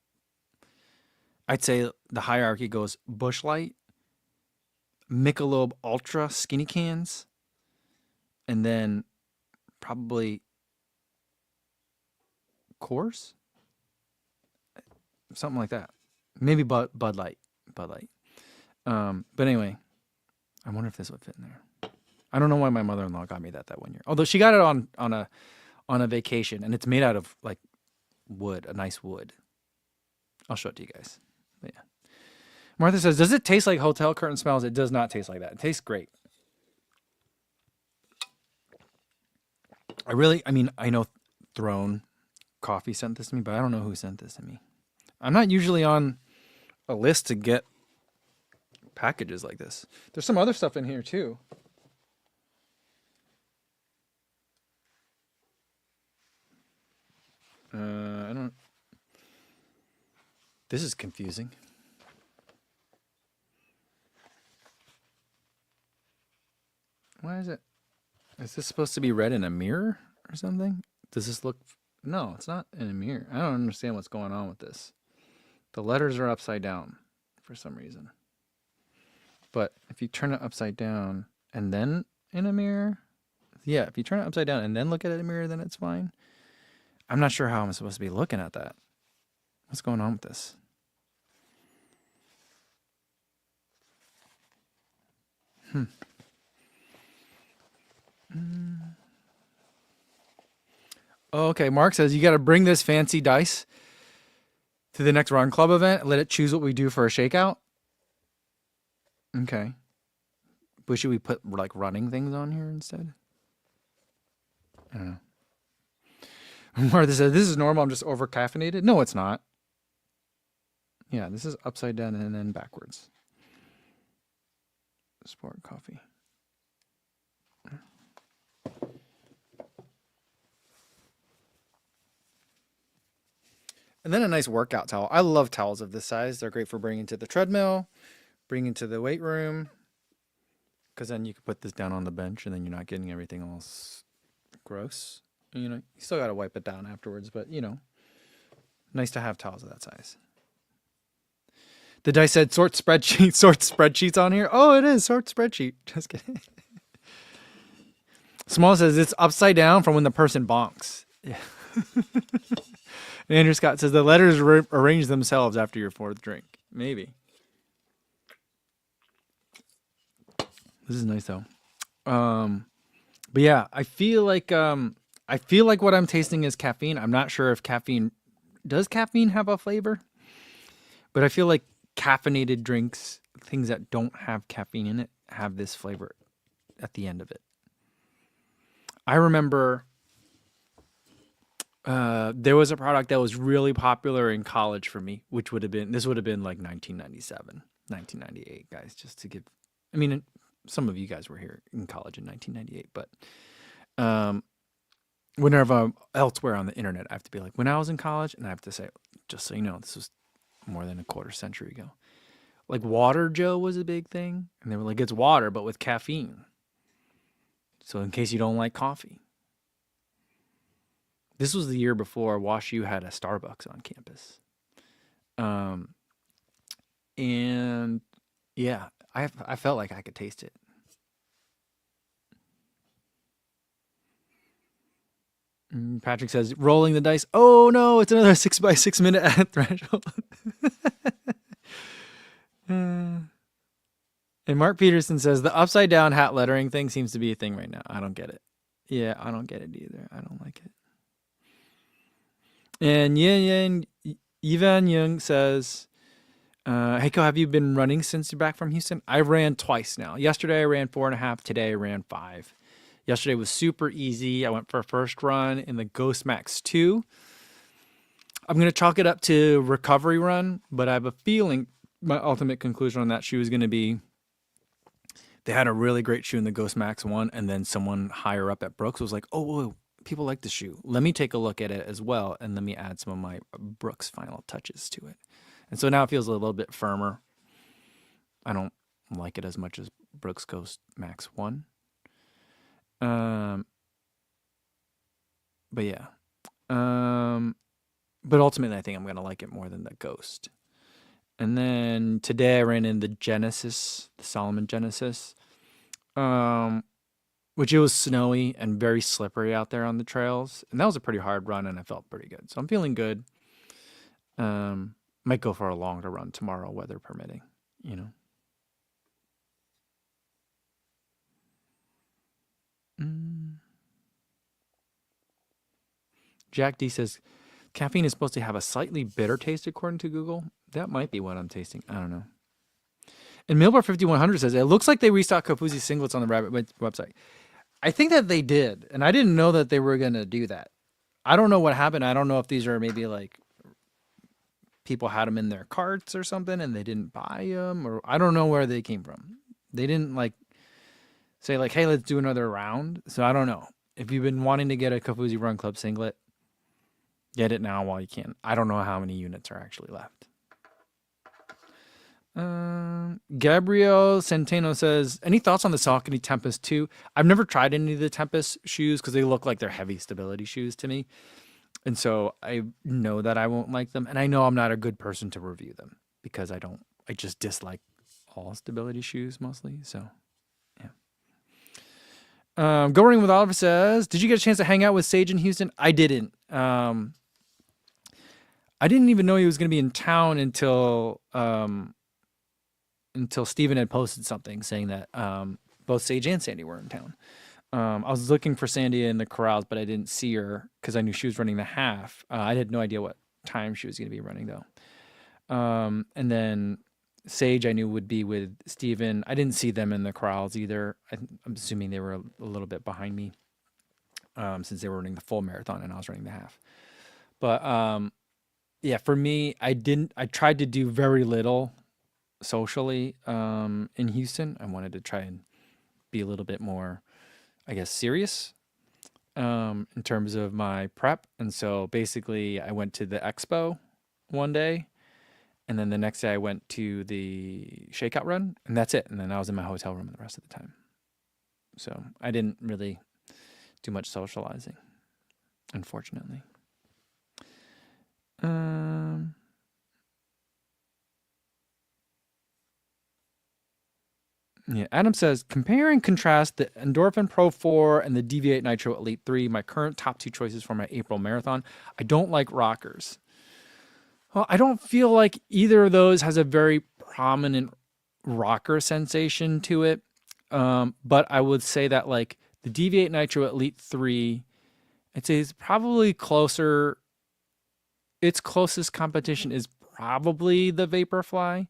I'd say the hierarchy goes Busch Light, Michelob Ultra skinny cans, and then probably Coors? Something like that. Maybe Bud Light. But anyway, I wonder if this would fit in there. I don't know why my mother-in-law got me that 1 year. Although she got it on a vacation, and it's made out of like wood, a nice wood. I'll show it to you guys. But yeah. Martha says, does it taste like hotel curtain smells? It does not taste like that. It tastes great. I know Throne Coffee sent this to me, but I don't know who sent this to me. I'm not usually on a list to get packages like this. There's some other stuff in here too. This is confusing. Why is it? Is this supposed to be read in a mirror or something? Does this look... No, it's not in a mirror. I don't understand what's going on with this. The letters are upside down for some reason. But if you turn it upside down and then in a mirror... Yeah, if you turn it upside down and then look at it in a mirror, then it's fine. I'm not sure how I'm supposed to be looking at that. What's going on with this? Oh, okay, Mark says you got to bring this fancy dice to the next Run Club event. Let it choose what we do for a shakeout. Okay. But should we put like running things on here instead? I don't know. Martha says, this is normal. I'm just over caffeinated. No, it's not. Yeah, this is upside down and then backwards. Sport coffee. And then a nice workout towel. I love towels of this size. They're great for bringing to the treadmill, bringing to the weight room. Because then you can put this down on the bench and then you're not getting everything all gross. You know, you still got to wipe it down afterwards, but you know, nice to have towels of that size. The dice said sort spreadsheets on here. Oh, it is sort spreadsheet. Just kidding. Small says it's upside down from when the person bonks. Yeah. And Andrew Scott says the letters arrange themselves after your fourth drink. Maybe. This is nice though. But yeah, I feel like what I'm tasting is caffeine. I'm not sure if does caffeine have a flavor? But I feel like caffeinated drinks like things that don't have caffeine in it have this flavor at the end of it. I remember there was a product that was really popular in college for me, which would have been like 1997, 1998, guys, just to give, I mean, some of you guys were here in college in 1998, but whenever I'm elsewhere on the internet, I have to be like, when I was in college, and I have to say, just so you know, this was more than a quarter century ago. Like Water Joe was a big thing, and they were like, it's water, but with caffeine. So in case you don't like coffee. This was the year before WashU had a Starbucks on campus. And yeah, I felt like I could taste it. Patrick says, rolling the dice. Oh no, it's another 6x6 minute ad threshold. And Mark Peterson says, the upside down hat lettering thing seems to be a thing right now. I don't get it. Yeah, I don't get it either. I don't like it. And Yvan Young says, hey, Ko, have you been running since you're back from Houston? I ran twice now. Yesterday I ran 4.5. Today I ran 5. Yesterday was super easy. I went for a first run in the Ghost Max 2. I'm going to chalk it up to recovery run, but I have a feeling my ultimate conclusion on that shoe is going to be they had a really great shoe in the Ghost Max 1, and then someone higher up at Brooks was like, oh, whoa, people like the shoe. Let me take a look at it as well, and let me add some of my Brooks final touches to it. And so now it feels a little bit firmer. I don't like it as much as Brooks Ghost Max 1. But yeah. But ultimately, I think I'm going to like it more than the Ghost. And then today I ran in the Genesis, the Solomon Genesis, which it was snowy and very slippery out there on the trails. And that was a pretty hard run, and I felt pretty good. So I'm feeling good. Might go for a longer run tomorrow, weather permitting, you know. Jack D says, caffeine is supposed to have a slightly bitter taste according to Google. That might be what I'm tasting. I don't know. And Millbar 5100 says, it looks like they restocked Kofuzi singlets on the Rabbit website. I think that they did, and I didn't know that they were going to do that. I don't know what happened. I don't know if these are maybe like people had them in their carts or something and they didn't buy them, or I don't know where they came from. They didn't like say like, hey, let's do another round. So I don't know. If you've been wanting to get a Kofuzi Run Club singlet, get it now while you can. I don't know how many units are actually left. Gabriel Centeno says, any thoughts on the Saucony Tempest 2? I've never tried any of the Tempest shoes because they look like they're heavy stability shoes to me. And so I know that I won't like them. And I know I'm not a good person to review them because I just dislike all stability shoes mostly. So, yeah. Go Running with Oliver says, did you get a chance to hang out with Sage in Houston? I didn't. I didn't even know he was going to be in town until Steven had posted something saying that both Sage and Sandy were in town. I was looking for Sandy in the corrals, but I didn't see her because I knew she was running the half. I had no idea what time she was going to be running, though. And then Sage I knew would be with Steven. I didn't see them in the corrals either. I'm assuming they were a little bit behind me since they were running the full marathon and I was running the half. But yeah, for me, I tried to do very little socially in Houston. I wanted to try and be a little bit more, I guess, serious in terms of my prep. And so basically I went to the expo one day, and then the next day I went to the shakeout run, and that's it. And then I was in my hotel room the rest of the time. So I didn't really do much socializing, unfortunately. Yeah, Adam says, compare and contrast the Endorphin Pro 4 and the Deviate Nitro Elite 3, my current top 2 choices for my April marathon. I don't like rockers. Well, I don't feel like either of those has a very prominent rocker sensation to it. But I would say that like the Deviate Nitro Elite 3, I'd say is probably closer. Its closest competition is probably the Vaporfly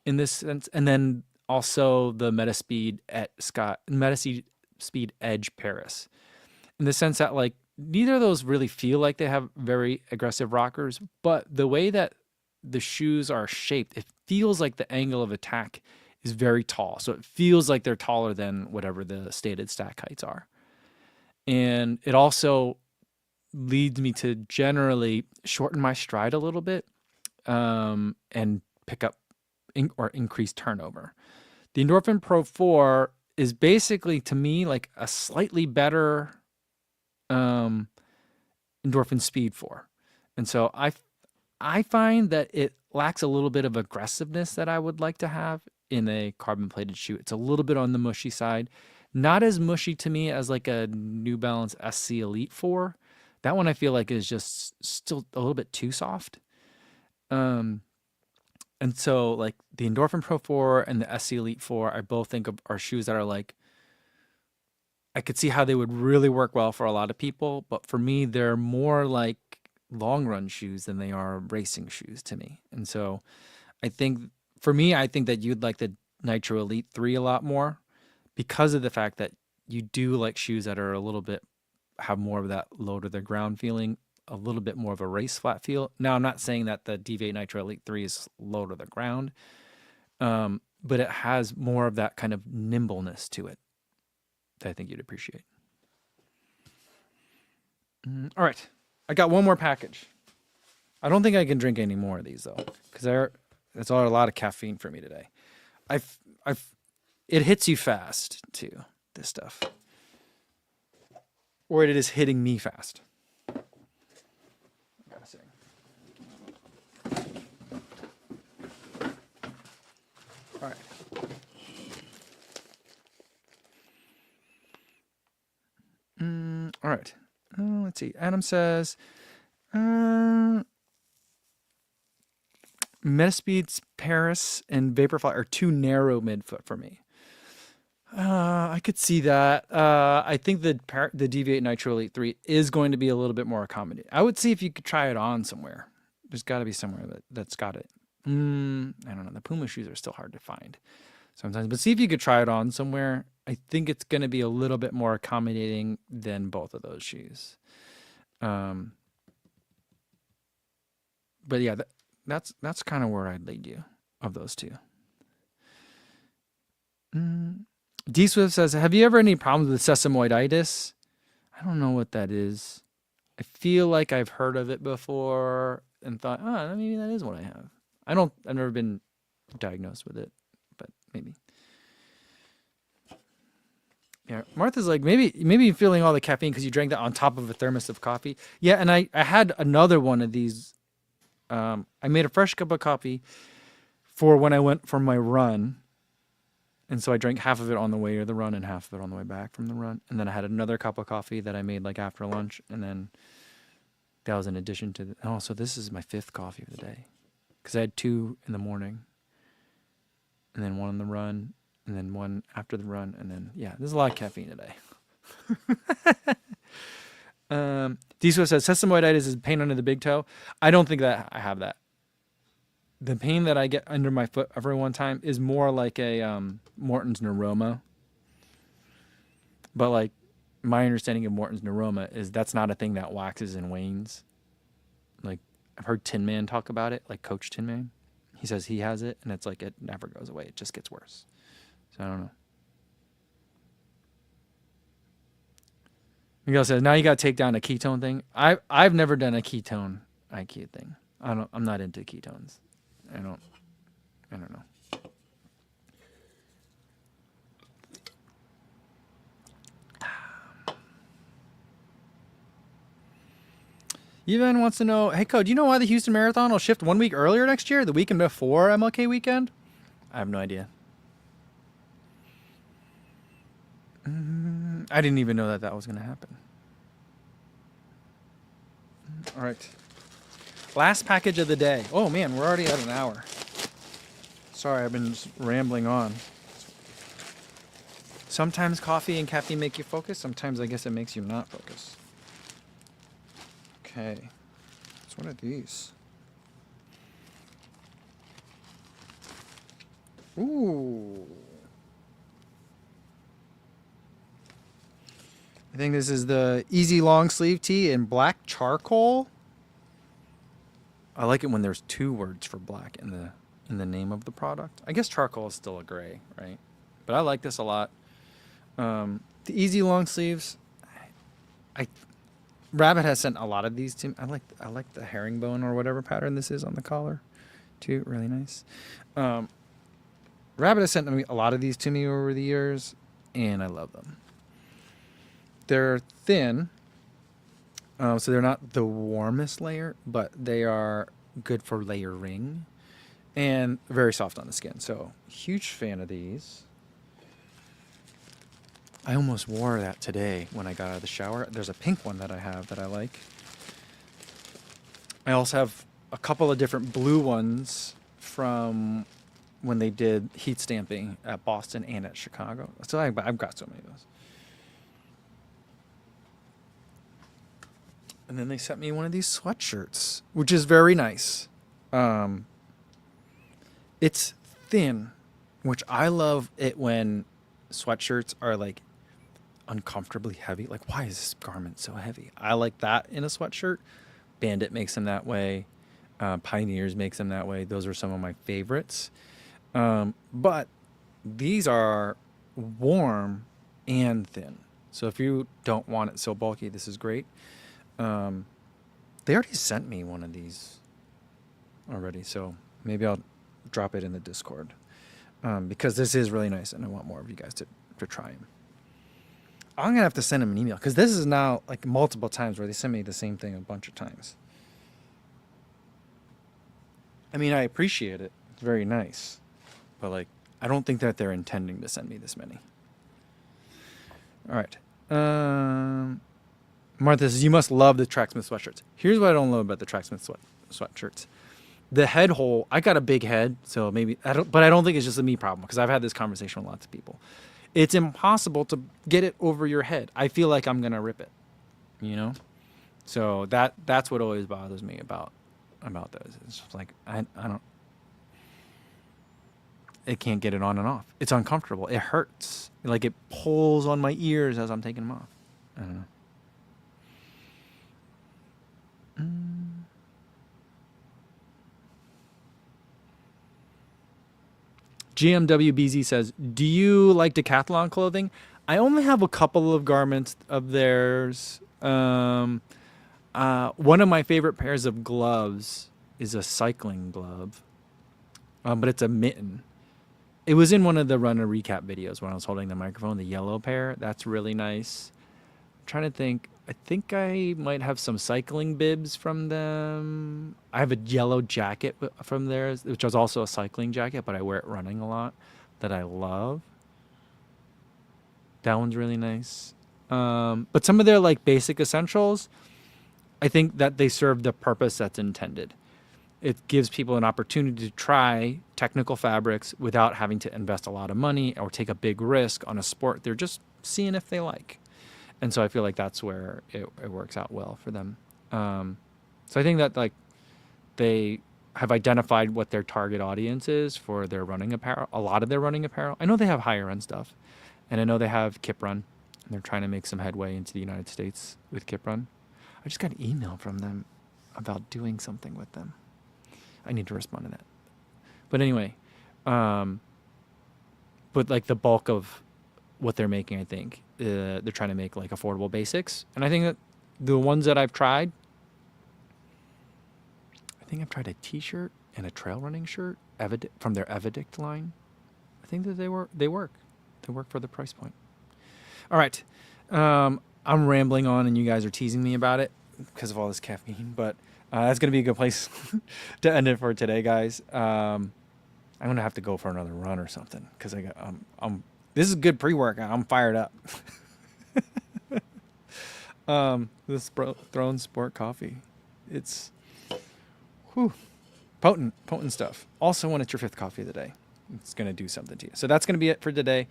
in this sense, and then also the Metaspeed Edge Paris, in the sense that like neither of those really feel like they have very aggressive rockers, but the way that the shoes are shaped, it feels like the angle of attack is very tall. So it feels like they're taller than whatever the stated stack heights are. And it also leads me to generally shorten my stride a little bit, and pick up or increase turnover. The Endorphin Pro 4 is basically, to me, like a slightly better Endorphin Speed 4. And so I find that it lacks a little bit of aggressiveness that I would like to have in a carbon plated shoe. It's a little bit on the mushy side. Not as mushy to me as like a New Balance SC Elite 4. That one I feel like is just still a little bit too soft. And so like the Endorphin Pro 4 and the SC Elite 4, I both think are shoes that are like, I could see how they would really work well for a lot of people, but for me, they're more like long run shoes than they are racing shoes to me. And so I think for me, I think that you'd like the Nitro Elite 3 a lot more because of the fact that you do like shoes that are a little bit, have more of that low to the ground feeling, a little bit more of a race flat feel. Now, I'm not saying that the Deviate Nitro Elite 3 is low to the ground, but it has more of that kind of nimbleness to it that I think you'd appreciate. All right. I got one more package. I don't think I can drink any more of these though, because that's a lot of caffeine for me today. It hits you fast too, this stuff. Or it is hitting me fast. I gotta say. All right. All right. Let's see. Adam says, Metaspeed's Paris and Vaporfly are too narrow midfoot for me. I could see that. I think the Deviate Nitro Elite 3 is going to be a little bit more accommodating. I would see if you could try it on somewhere. There's got to be somewhere that's got it. I don't know. The Puma shoes are still hard to find sometimes, but see if you could try it on somewhere. I think it's going to be a little bit more accommodating than both of those shoes. But yeah, that's kind of where I'd lead you of those two. D Swift says, have you ever any problems with sesamoiditis? I don't know what that is. I feel like I've heard of it before and thought, oh, maybe that is what I have. I've never been diagnosed with it, but maybe. Yeah, Martha's like, maybe you're feeling all the caffeine because you drank that on top of a thermos of coffee. Yeah, and I had another one of these. I made a fresh cup of coffee for when I went for my run. And so I drank half of it on the way to the run and half of it on the way back from the run. And then I had another cup of coffee that I made like after lunch. And then that was in addition to so this is my 5th coffee of the day. Because I had 2 in the morning. And then 1 on the run. And then 1 after the run. And then, yeah, there's a lot of caffeine today. Diesel says, sesamoiditis is pain under the big toe. I don't think that I have that. The pain that I get under my foot every one time is more like a Morton's neuroma. But like my understanding of Morton's neuroma is that's not a thing that waxes and wanes. Like I've heard Tin Man talk about it, like Coach Tin Man. He says he has it and it's like it never goes away. It just gets worse. So I don't know. Miguel says, now you got to take down a ketone thing. I've never done a ketone IQ thing. I'm not into ketones. I don't know. Evan wants to know, hey, Code, do you know why the Houston Marathon will shift 1 week earlier next year, the weekend before MLK weekend? I have no idea. I didn't even know that was going to happen. All right. Last package of the day. Oh, man, we're already at an hour. Sorry, I've been just rambling on. Sometimes coffee and caffeine make you focus. Sometimes I guess it makes you not focus. Okay. So what are these? Ooh. I think this is the Easy Long Sleeve Tee in black charcoal. I like it when there's two words for black in the name of the product. I guess charcoal is still a gray, right? But I like this a lot. The Easy Long Sleeves, I Rabbit has sent a lot of these to me. I like the herringbone or whatever pattern this is on the collar, too. Really nice. Rabbit has sent me a lot of these to me over the years, and I love them. They're thin, so they're not the warmest layer, but they are good for layering and very soft on the skin. So, huge fan of these. I almost wore that today when I got out of the shower. There's a pink one that I have that I like. I also have a couple of different blue ones from when they did heat stamping at Boston and at Chicago. So I've got so many of those. And then they sent me one of these sweatshirts, which is very nice. It's thin, which I love it when sweatshirts are like uncomfortably heavy. Like, why is this garment so heavy? I like that in a sweatshirt. Bandit makes them that way. Pioneers makes them that way. Those are some of my favorites. But these are warm and thin. So if you don't want it so bulky, this is great. They already sent me one of these already, so maybe I'll drop it in the Discord, because this is really nice and I want more of you guys to try them. I'm gonna have to send them an email because this is now like multiple times where they send me the same thing a bunch of times. I mean, I appreciate it. It's very nice, but like, I don't think that they're intending to send me this many. All right. Martha says, you must love the Tracksmith sweatshirts. Here's what I don't love about the Tracksmith sweatshirts. The head hole, I got a big head, so maybe, but I don't think it's just a me problem, because I've had this conversation with lots of people. It's impossible to get it over your head. I feel like I'm going to rip it, you know? So that's what always bothers me about those. It's just like, I don't, it can't get it on and off. It's uncomfortable. It hurts. Like it pulls on my ears as I'm taking them off. I don't know. GMWBZ says, do you like Decathlon clothing? I only have a couple of garments of theirs. One of my favorite pairs of gloves is a cycling glove, but it's a mitten. It was in one of the runner recap videos when I was holding the microphone, the yellow pair. That's really nice. I'm trying to think. I think I might have some cycling bibs from them. I have a yellow jacket from theirs, which was also a cycling jacket, but I wear it running a lot, that I love. That one's really nice. But some of their like basic essentials, I think that they serve the purpose that's intended. It gives people an opportunity to try technical fabrics without having to invest a lot of money or take a big risk on a sport they're just seeing if they like. And so I feel like that's where it works out well for them. So I think that like they have identified what their target audience is for their running apparel, a lot of their running apparel. I know they have higher end stuff, and I know they have Kip Run, and they're trying to make some headway into the United States with Kip Run. I just got an email from them about doing something with them. I need to respond to that. But anyway, but like the bulk of what they're making, I think, they're trying to make like affordable basics. And I think that the ones that I've tried, I think I've tried a t-shirt and a trail running shirt from their Evadict line. I think that they work. They work for the price point. All right. I'm rambling on and you guys are teasing me about it because of all this caffeine, but that's going to be a good place to end it for today, guys. I'm going to have to go for another run or something because this is good pre-workout. I'm fired up. This Throne Sport coffee. It's potent stuff. Also, when it's your 5th coffee of the day, it's going to do something to you. So that's going to be it for today.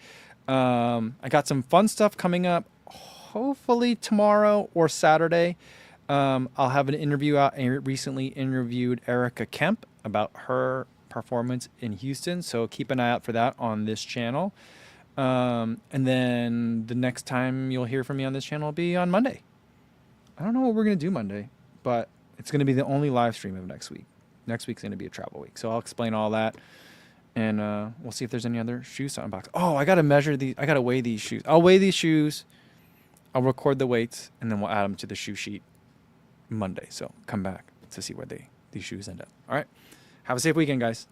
I got some fun stuff coming up. Hopefully tomorrow or Saturday. I'll have an interview out. I recently interviewed Erica Kemp about her performance in Houston. So keep an eye out for that on this channel. And then the next time you'll hear from me on this channel will be on Monday. I don't know what we're going to do Monday, but it's going to be the only live stream of next week. Next week's going to be a travel week. So I'll explain all that. And we'll see if there's any other shoes to unbox. Oh, I got to measure these. I got to weigh these shoes. I'll weigh these shoes. I'll record the weights, and then we'll add them to the shoe sheet Monday. So come back to see where these shoes end up. All right. Have a safe weekend, guys.